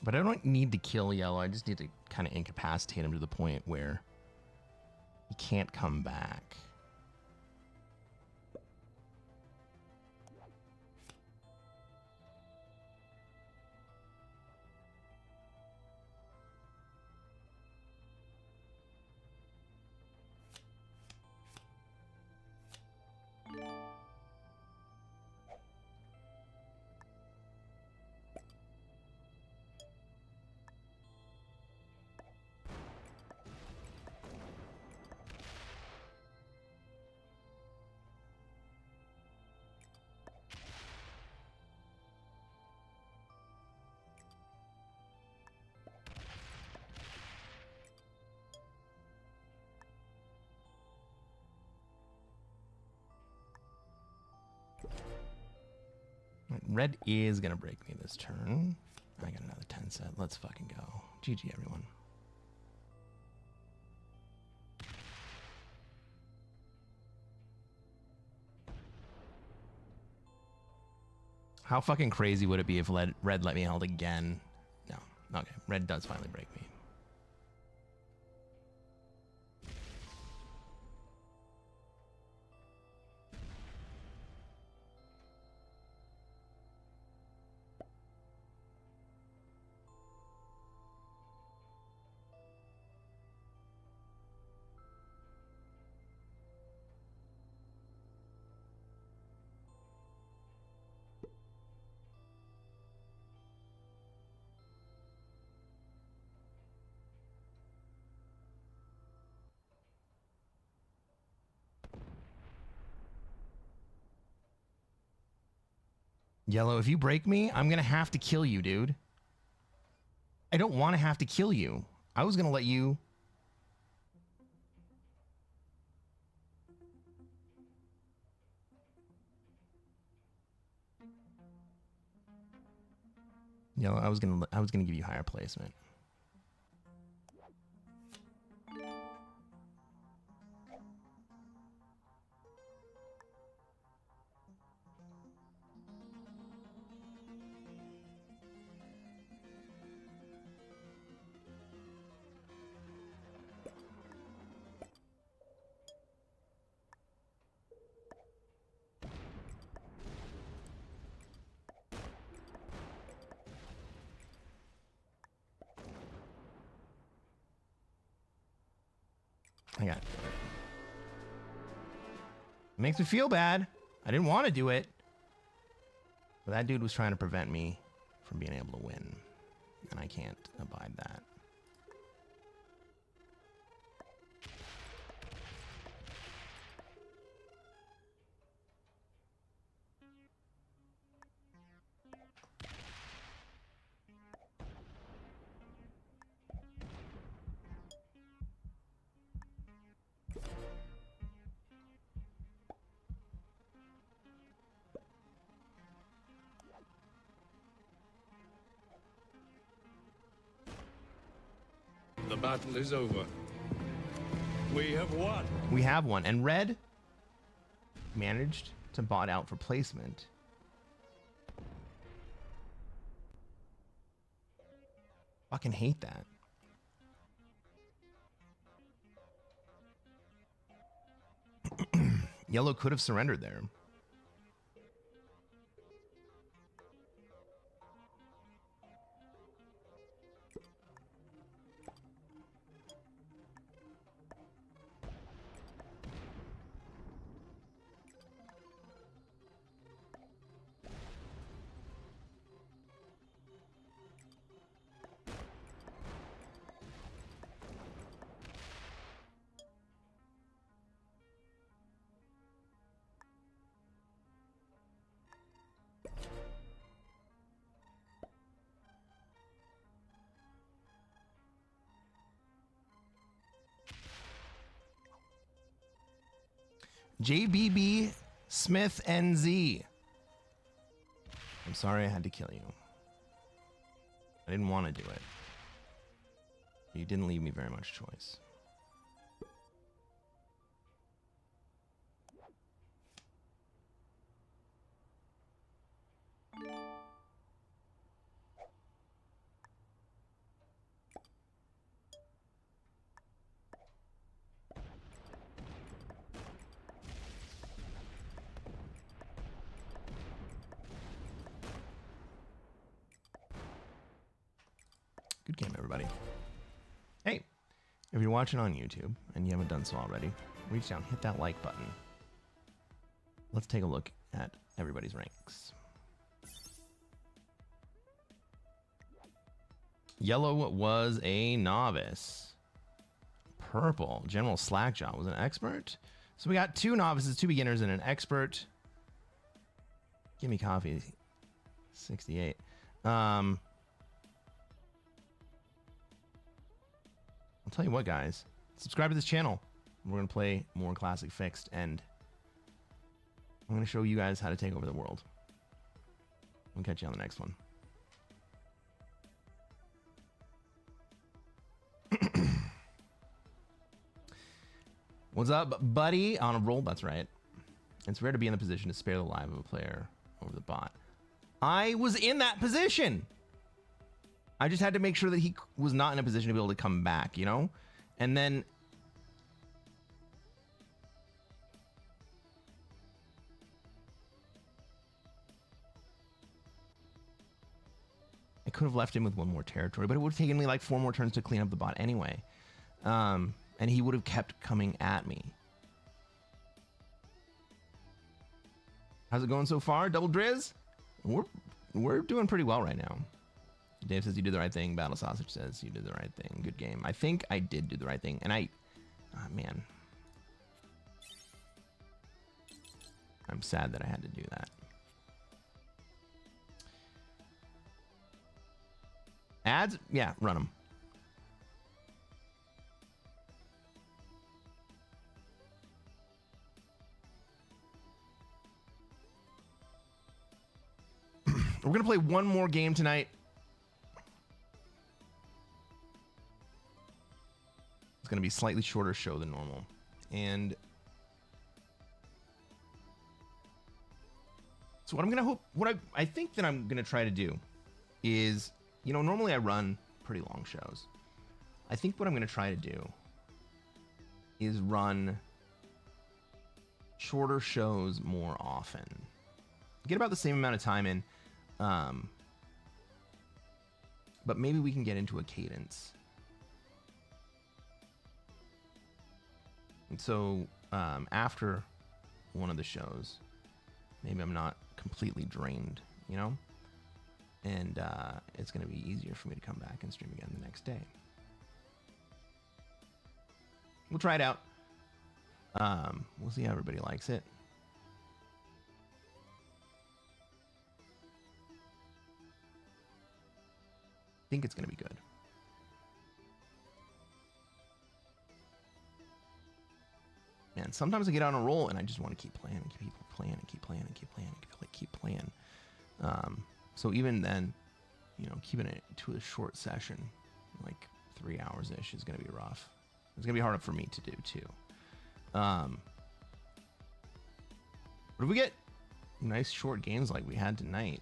J: But I don't need to kill Yellow. I just need to kind of incapacitate him to the point where he can't come back. Red is going to break me this turn. I got another 10 set. Let's fucking go. GG, everyone. How fucking crazy would it be if Red let me hold again? No. Okay. Red does finally break me. Yellow, if you break me, I'm going to have to kill you, dude. I don't want to have to kill you. I was going to let you... Yellow, I was going to give you higher placement. I got it. It makes me feel bad. I didn't want to do it. But that dude was trying to prevent me from being able to win. And I can't abide that.
K: The battle is over. We have won.
J: We have one. And red managed to bot out for placement. Fucking hate that. Yellow could have surrendered there. JBB Smith NZ. I'm sorry I had to kill you. I didn't want to do it. You didn't leave me very much choice. Good game, everybody. Hey, if you're watching on YouTube and you haven't done so already, reach down, hit that like button. Let's take a look at everybody's ranks. Yellow was a novice. Purple, General Slackjaw, was an expert. So we got 2 novices, 2 beginners, and an expert. Give me coffee. 68. I'll tell you what, guys. Subscribe to this channel. We're going to play more Classic Fixed, and I'm going to show you guys how to take over the world. We'll catch you on the next one. What's up, buddy? On a roll, that's right. It's rare to be in the position to spare the life of a player over the bot. I was in that position. I just had to make sure that he was not in a position to be able to come back, you know? And then I could have left him with 1 more territory, but it would have taken me like 4 more turns to clean up the bot anyway. And he would have kept coming at me. How's it going so far, Double Driz? We're doing pretty well right now. Dave says you did the right thing. Battle Sausage says you did the right thing. Good game. I think I did do the right thing. And man. I'm sad that I had to do that. Ads? Yeah, run them. We're going to play 1 more game tonight. It's going to be a slightly shorter show than normal. And so what I'm going to I think that I'm going to try to do is, you know, normally I run pretty long shows. I think what I'm going to try to do is run shorter shows more often. Get about the same amount of time in. But maybe we can get into a cadence. And so after one of the shows, maybe I'm not completely drained, you know? And it's going to be easier for me to come back and stream again the next day. We'll try it out. We'll see how everybody likes it. I think it's going to be good. Man, sometimes I get on a roll and I just want to keep playing and keep playing and keep playing and keep playing and keep playing. So even then, you know, keeping it to a short session, like 3 hours-ish, is going to be rough. It's going to be hard for me to do, too. But if we get nice short games like we had tonight,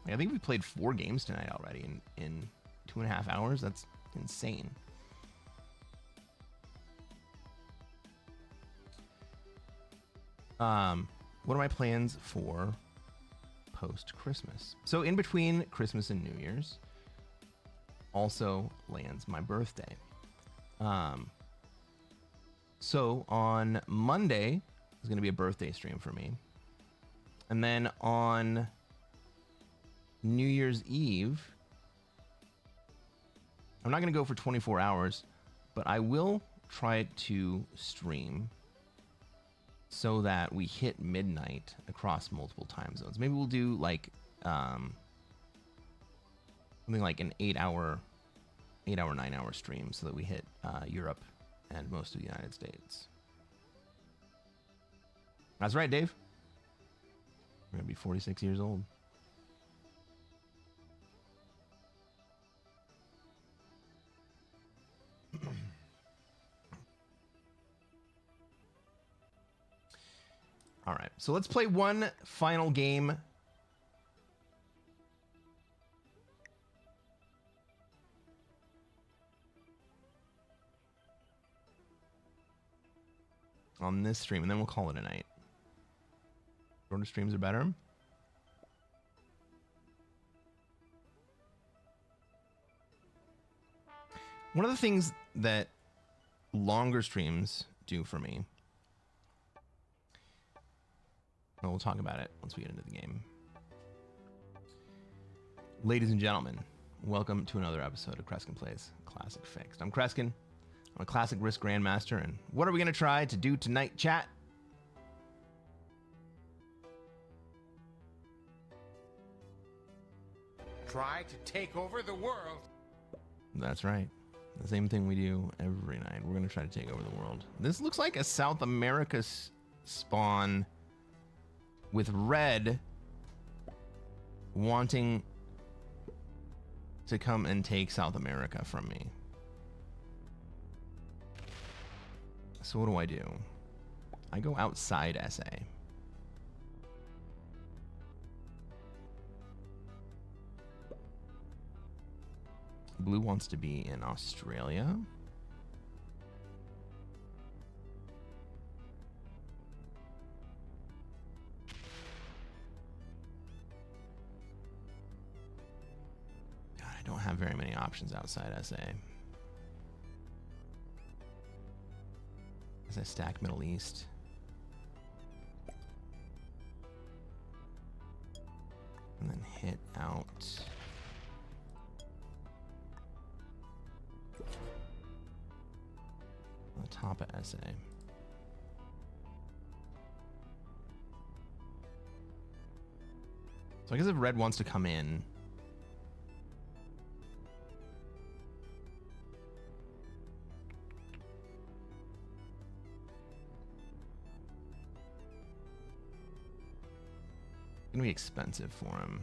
J: like I think we played 4 games tonight already in 2.5 hours. That's insane. What are my plans for post-Christmas? So in between Christmas and New Year's also lands my birthday. So on Monday is going to be a birthday stream for me. And then on New Year's Eve, I'm not going to go for 24 hours, but I will try to stream so that we hit midnight across multiple time zones. Maybe we'll do like something like an 8-hour, 9-hour stream so that we hit Europe and most of the United States. That's right, Dave. We're gonna be 46 years old. All right, so let's play one final game. On this stream, and then we'll call it a night. Shorter streams are better. One of the things that longer streams do for me, and we'll talk about it once we get into the game. Ladies and gentlemen, welcome to another episode of Cresquin Plays Classic Fixed. I'm Cresquin. I'm a Classic Risk Grandmaster, and what are we going to try to do tonight, chat?
C: Try to take over the world.
J: That's right. The same thing we do every night. We're going to try to take over the world. This looks like a South America spawn with red wanting to come and take South America from me. So what do? I go outside SA. Blue wants to be in Australia. God, I don't have very many options outside SA. As I stack Middle East. And then hit out on the top of SA. So I guess if red wants to come in, it's gonna be expensive for him.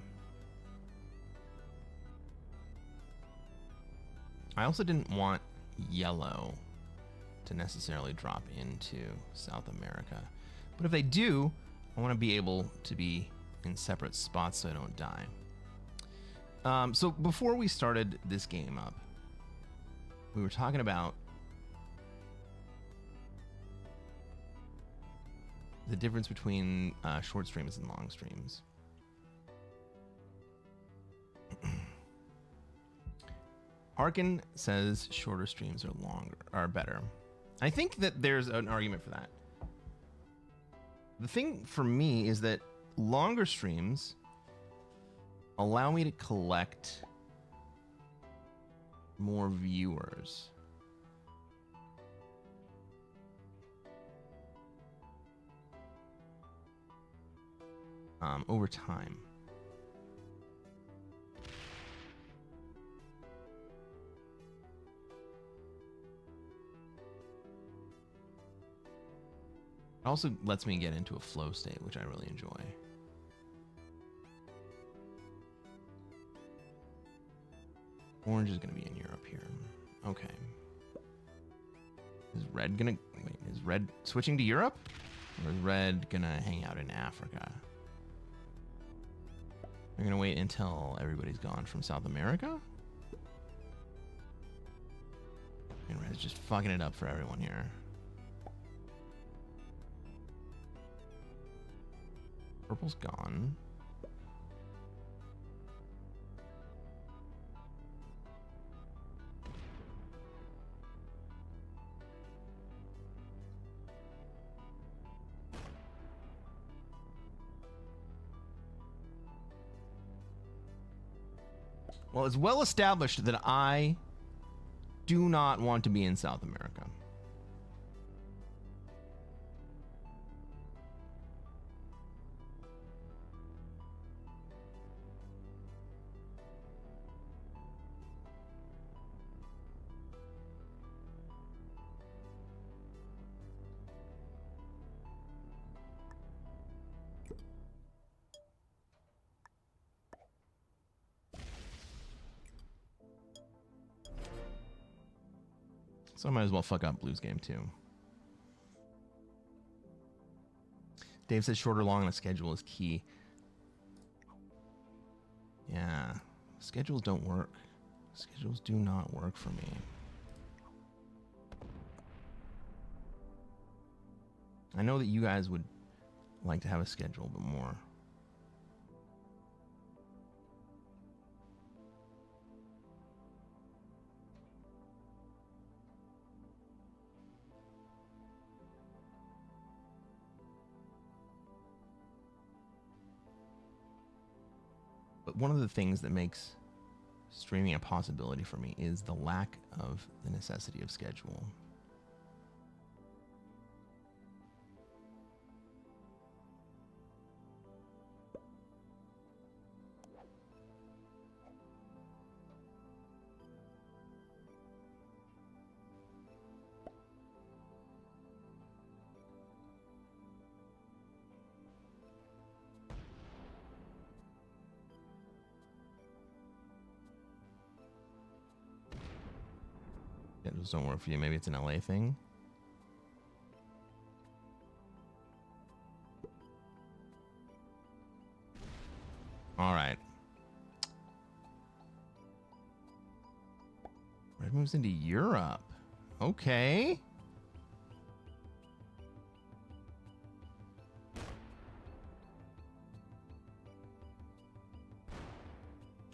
J: I also didn't want yellow to necessarily drop into South America. But if they do, I want to be able to be in separate spots so I don't die. So before we started this game up, we were talking about the difference between short streams and long streams. Arkin says shorter streams are better. I think that there's an argument for that. The thing for me is that longer streams allow me to collect more viewers. Over time. It also lets me get into a flow state, which I really enjoy. Orange is going to be in Europe here. Okay. Is red going to... Wait, is red switching to Europe? Or is red going to hang out in Africa? They're going to wait until everybody's gone from South America? And red's just fucking it up for everyone here. Purple's gone. Well, it's well established that I do not want to be in South America. So I might as well fuck up Blue's game too. Dave says short or long on a schedule is key. Yeah. Schedules don't work. Schedules do not work for me. I know that you guys would like to have a schedule, but more. But one of the things that makes streaming a possibility for me is the lack of the necessity of schedule. Schedules don't work for you. Maybe it's an LA thing. All right. Red moves into Europe. Okay.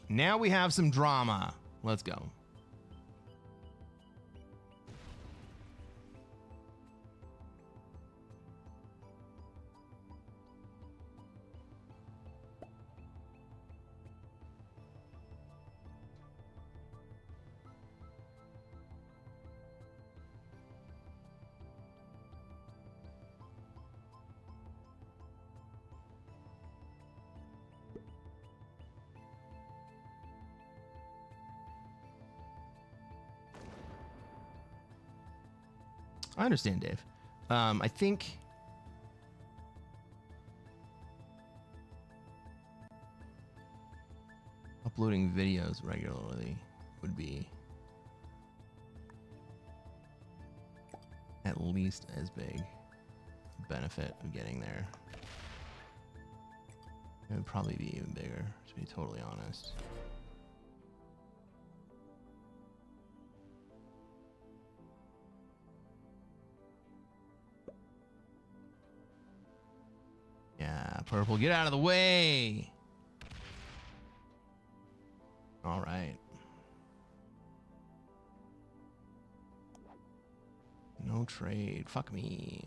J: Now we have some drama. Let's go. I understand, Dave. I think uploading videos regularly would be at least as big a benefit of getting there. It would probably be even bigger, to be totally honest. Yeah, purple, get out of the way. All right. No No trade. Fuck me.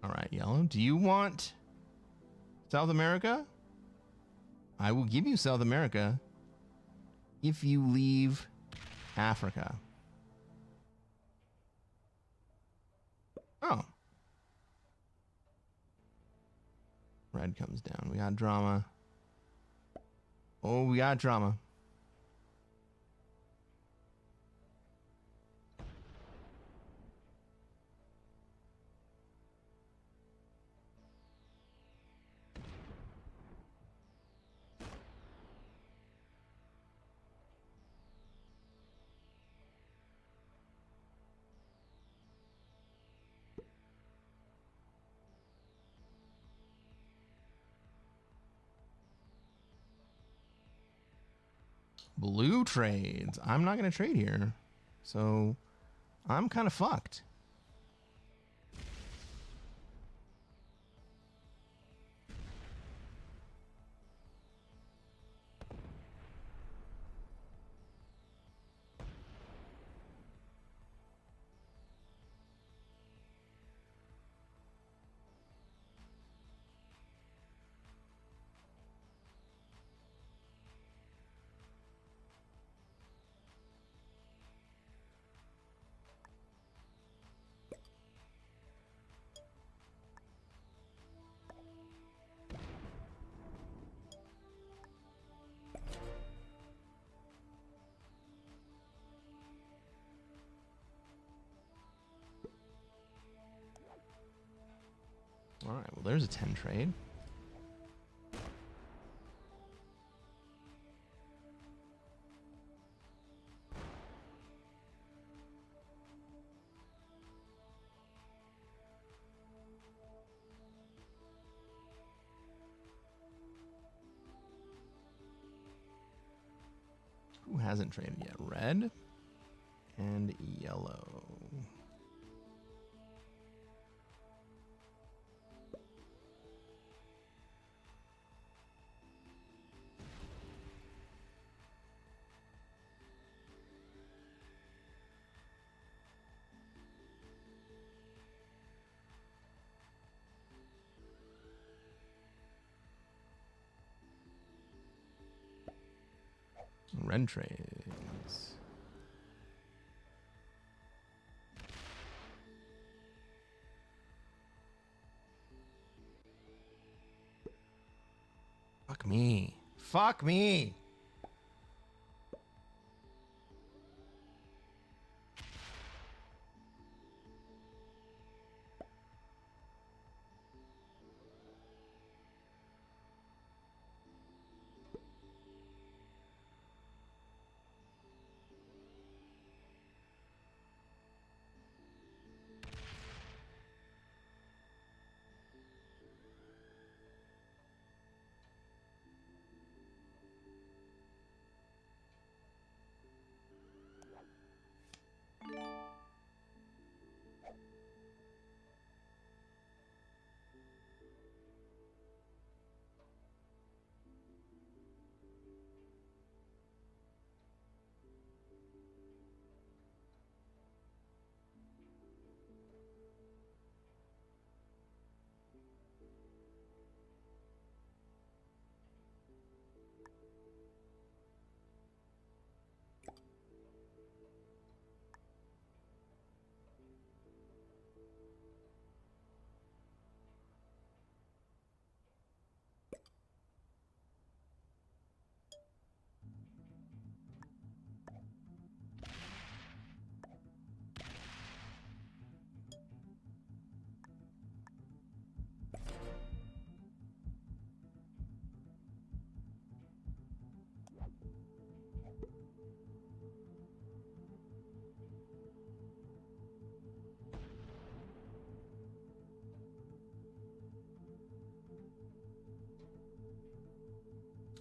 J: All right, yellow. Do you want South America? I will give you South America if you leave Africa. Oh. Red comes down. We got drama. Oh, we got drama. Blue trades. I'm not going to trade here. So I'm kind of fucked. All right, well, there's a 10 trade. Who hasn't traded yet? Red and yellow. Red trades. Fuck me. Fuck me.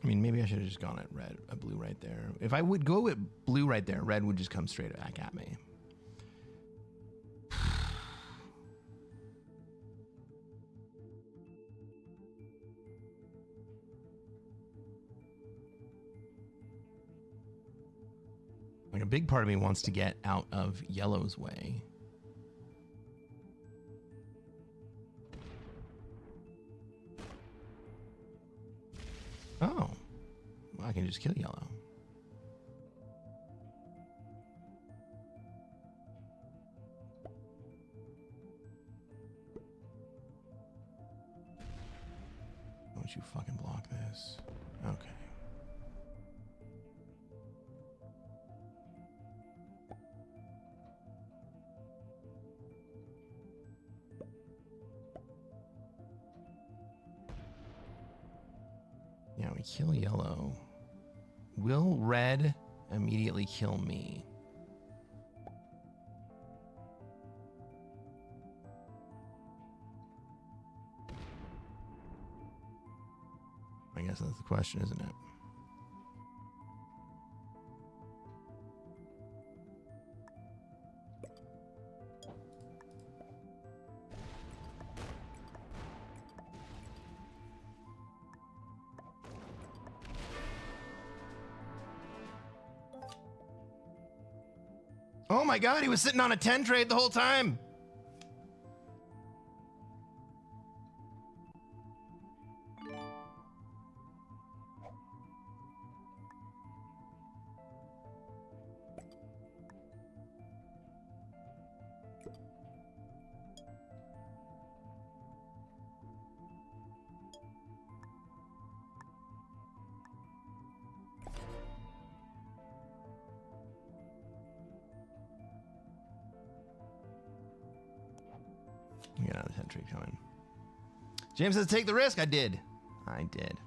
J: I mean, maybe I should have just gone at red, a blue right there. If I would go with blue right there, red would just come straight back at me. big part of me wants to get out of yellow's way. Oh, well, I can just kill yellow. Don't you fucking block this? Okay. Yeah, we kill yellow. Will red immediately kill me? I guess that's the question, isn't it? Oh my god, he was sitting on a 10 trade the whole time. We got another 10 trade coming. James says, take the risk. I did. I did.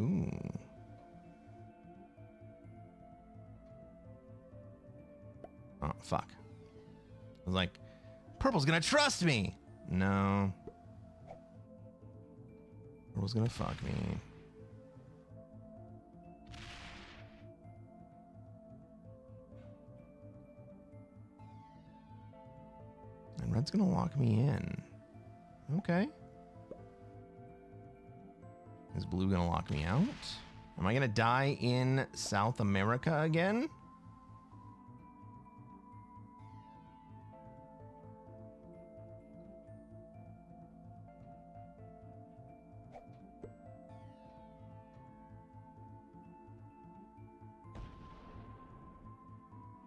J: Ooh. Oh, fuck. I was like, purple's gonna trust me. No. Purple's gonna fuck me. And red's gonna lock me in. Okay. Is blue gonna lock me out? Am I gonna die in South America again?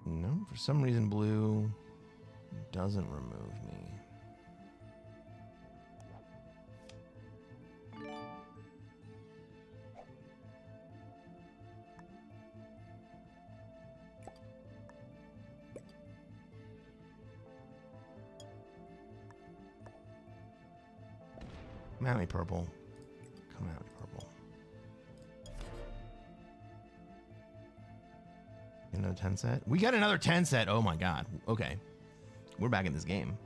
J: No, for some reason blue doesn't remove me. Come at me, purple. Come at me, purple. Another 10 set? We got another 10 set. Oh my god. Okay. We're back in this game.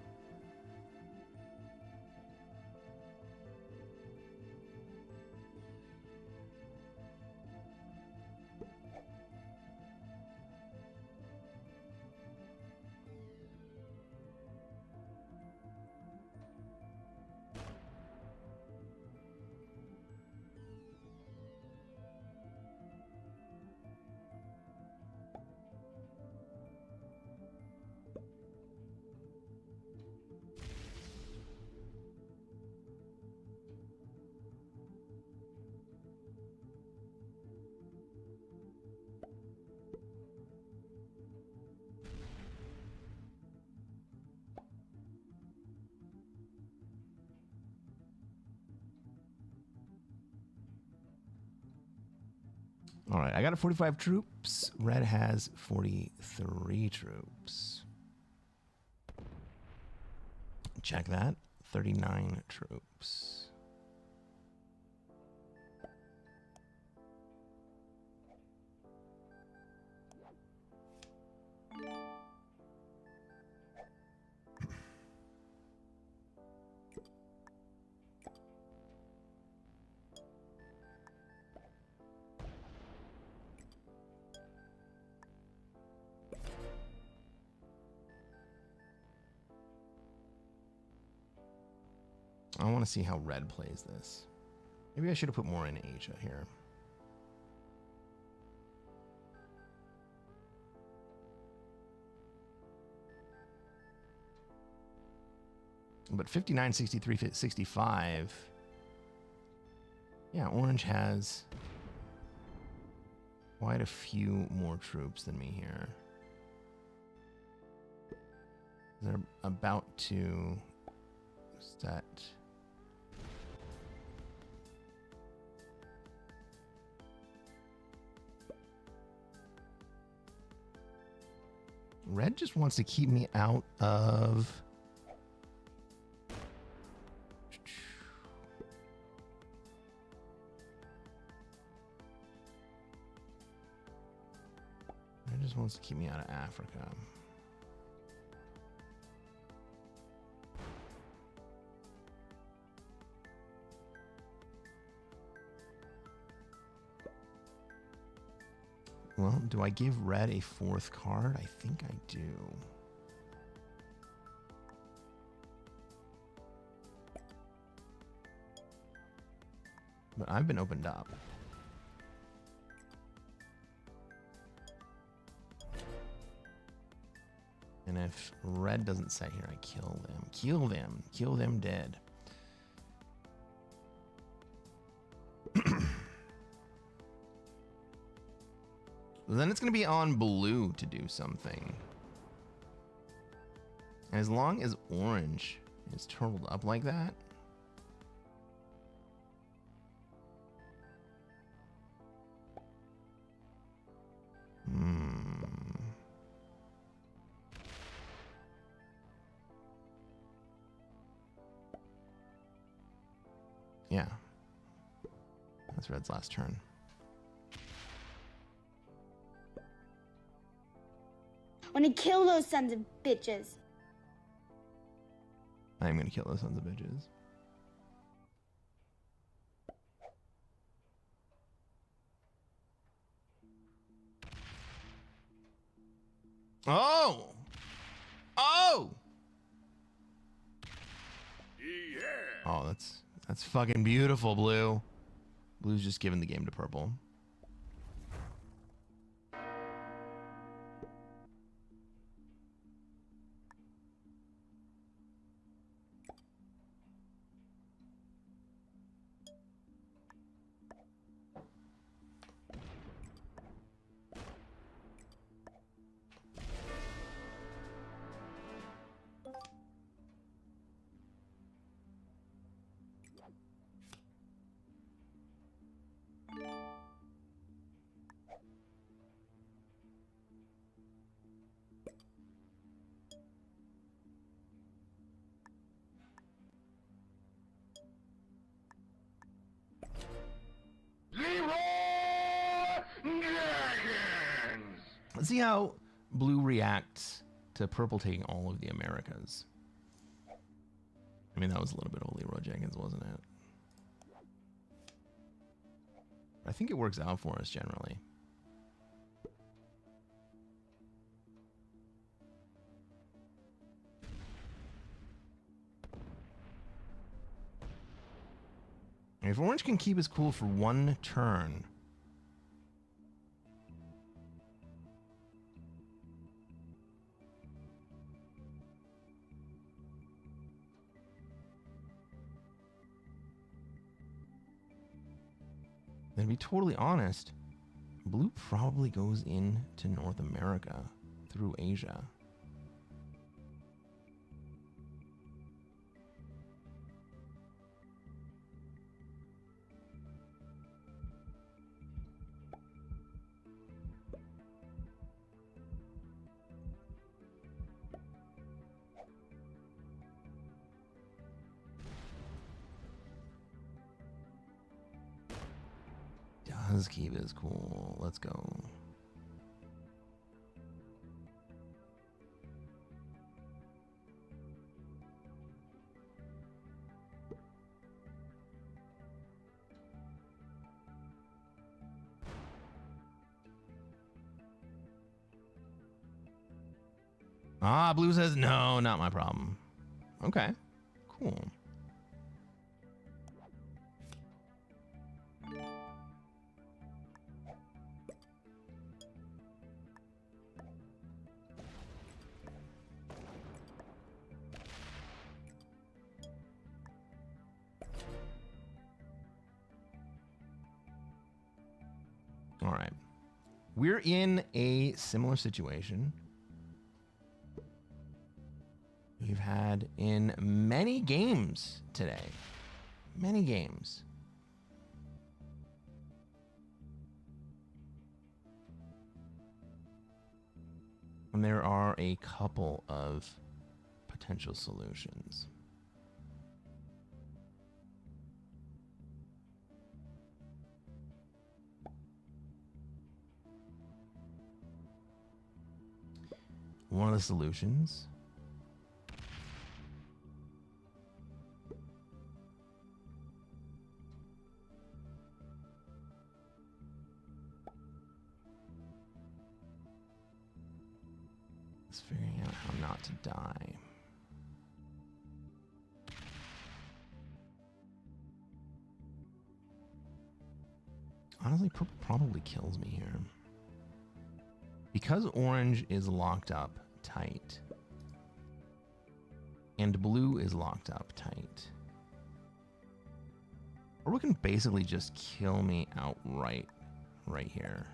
J: All right, I got a 45 troops. Red has 43 troops. Check that. 39 troops. I want to see how red plays this. Maybe I should have put more in Asia here. But 59, 63, 65. Yeah, orange has quite a few more troops than me here. They're about to set. Red just wants to keep me out of... Red just wants to keep me out of Africa. Well, do I give red a fourth card? I think I do. But I've been opened up. And if red doesn't say here, I kill them. Kill them. Kill them dead. Then it's going to be on blue to do something. And as long as orange is turtled up like that, yeah. That's red's last turn.
M: Want to kill those sons of bitches.
J: I am going to kill those sons of bitches. Oh! Oh! Yeah. Oh, that's fucking beautiful, blue. Blue's just giving the game to purple. Let's see how blue reacts to purple taking all of the Americas. I mean, that was a little bit of Leroy Jenkins, wasn't it? I think it works out for us generally. If orange can keep his cool for one turn, then to be totally honest, blue probably goes into North America through Asia. Does keep his cool. Let's go. Ah, blue says no, not my problem. Okay, cool. All right. We're in a similar situation we've had in many games today. Many games. And there are a couple of potential solutions. One of the solutions is figuring out how not to die. Honestly, purple probably kills me here. Because orange is locked up tight and blue is locked up tight, purple can basically just kill me outright right here.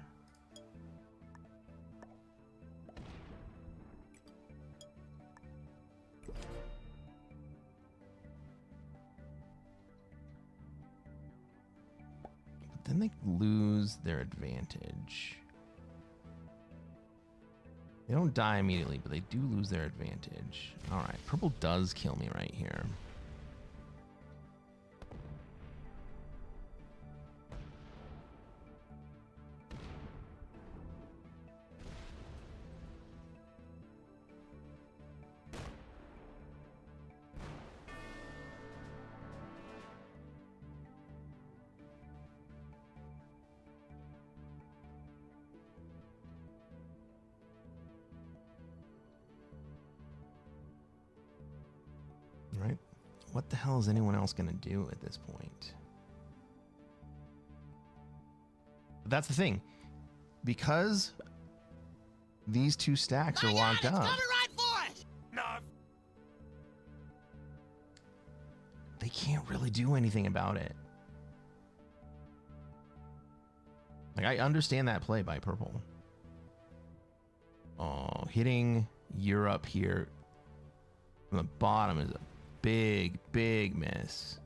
J: But then they lose their advantage. They don't die immediately, but they do lose their advantage. All right, purple does kill me right here. Right? What the hell is anyone else going to do at this point? But that's the thing. Because these two stacks are locked up.
H: Coming right for us!
C: No.
J: They can't really do anything about it. Like, I understand that play by purple. Oh, hitting Europe here from the bottom is a big, big miss.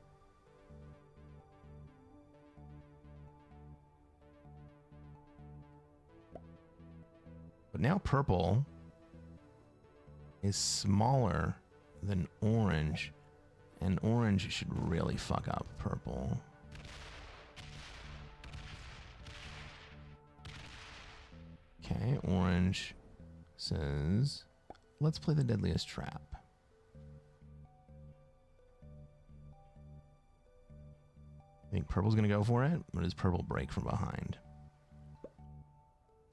J: But now purple is smaller than orange, and orange should really fuck up purple. Okay, orange says, let's play the deadliest trap. Think purple's gonna go for it, or does purple break from behind?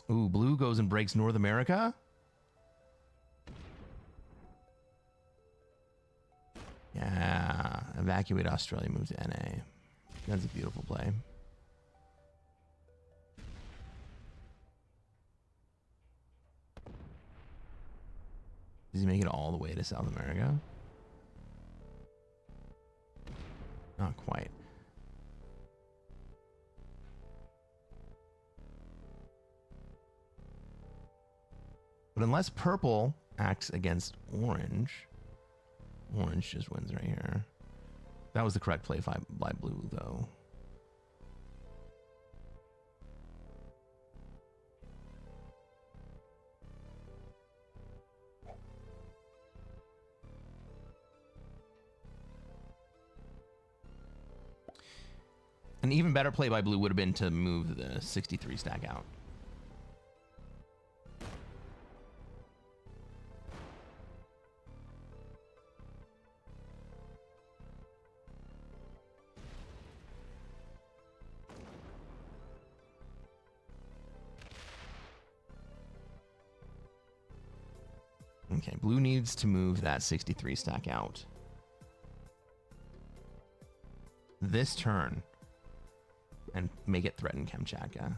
J: Ooh, blue goes and breaks North America? Yeah, evacuate Australia, move to NA. That's a beautiful play. Does he make it all the way to South America? Not quite. But unless purple acts against orange, orange just wins right here. That was the correct play by blue, though. An even better play by blue would have been to move the 63 stack out. Okay, blue needs to move that 63 stack out this turn and make it threaten Kamchatka.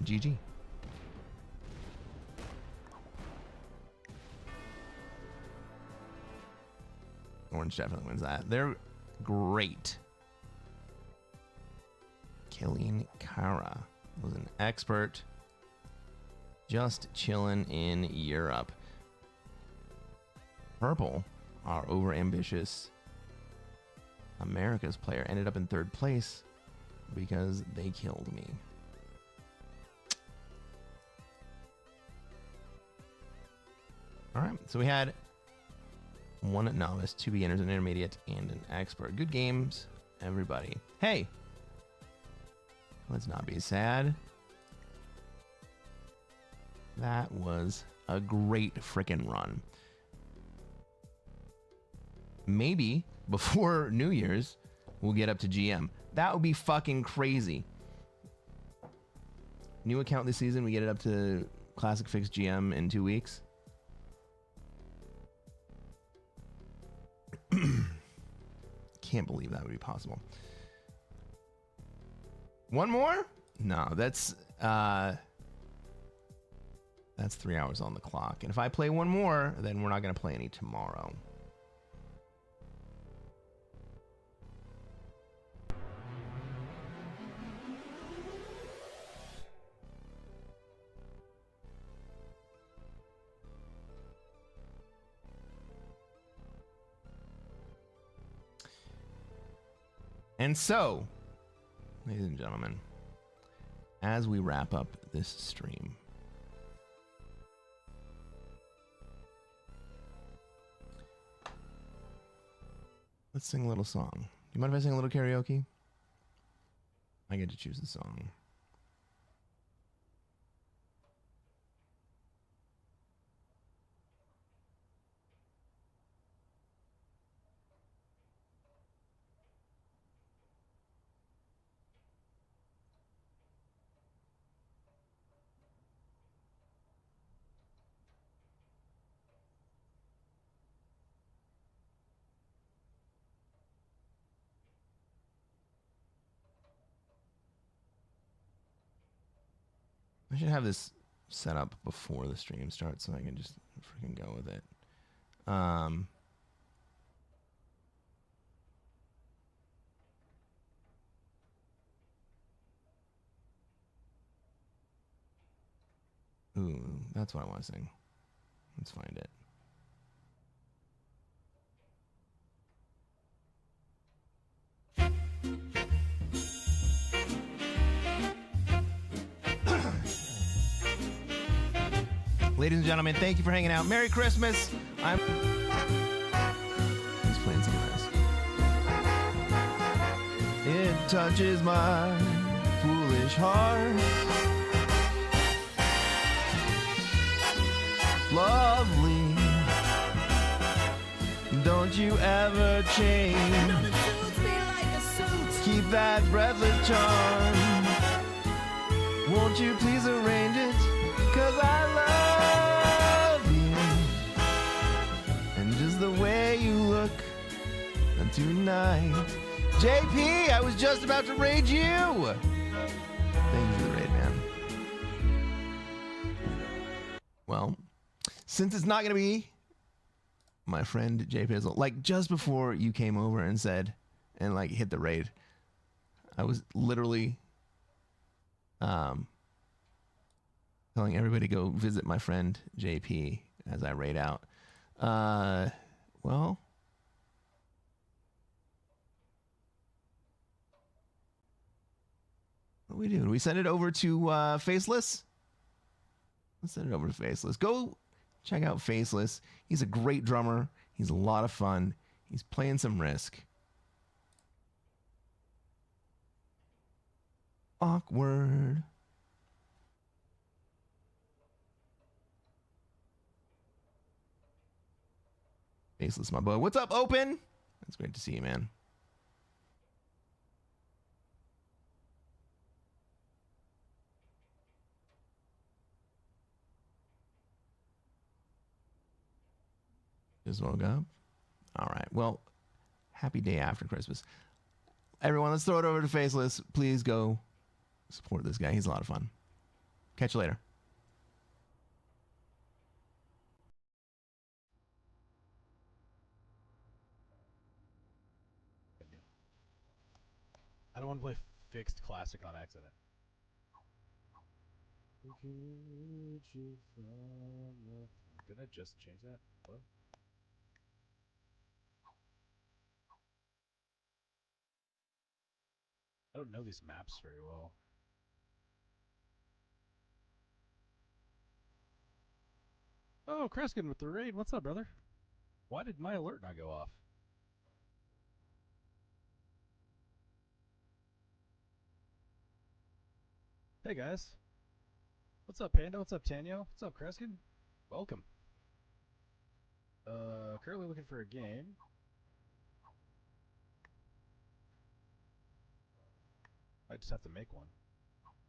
J: GG. Orange definitely wins that. They're great. Killing Kara was an expert. Just chilling in Europe. Purple, our overambitious America's player, ended up in 3rd place because they killed me. All right, so we had 1 novice, 2 beginners, an intermediate, and an expert. Good games, everybody. Hey, let's not be sad. That was a great frickin' run. Maybe before New Year's, we'll get up to GM. That would be fucking crazy. New account this season, we get it up to Classic Fix GM in 2 weeks. Can't believe that would be possible. One more? No, that's 3 hours on the clock. And if I play one more, then we're not going to play any tomorrow. And so, ladies and gentlemen, as we wrap up this stream, let's sing a little song. Do you mind if I sing a little karaoke? I get to choose the song. I should have this set up before the stream starts so I can just freaking go with it. Ooh, that's what I want to sing. Let's find it. Ladies and gentlemen, thank you for hanging out. Merry Christmas. He's playing some Risk. It touches my foolish heart. Lovely. Don't you ever change. Keep that breathless charm. Won't you please arrange it? 'Cause I love you. And just the way you look tonight. JP, I was just about to raid you. Thank you for the raid, man. Well, since it's not going to be my friend J Pizzle, like just before you came over and said, and like hit the raid, I was literally telling everybody to go visit my friend JP as I raid out. Well, what do we do? Do we send it over to Faceless? Let's send it over to Faceless. Go check out Faceless. He's a great drummer. He's a lot of fun. He's playing some Risk. Awkward. Faceless, my boy. What's up, Open? It's great to see you, man. Just woke up. All right. Well, happy day after Christmas. Everyone, let's throw it over to Faceless. Please go support this guy. He's a lot of fun. Catch you later.
N: I don't want to play fixed classic on accident. Did I just change that? What? I don't know these maps very well. Oh, Cresquin with the raid. What's up, brother? Why did my alert not go off? Hey, guys. What's up, Panda? What's up, Tanyo? What's up, Cresquin? Welcome. Currently looking for a game. I just have to make one.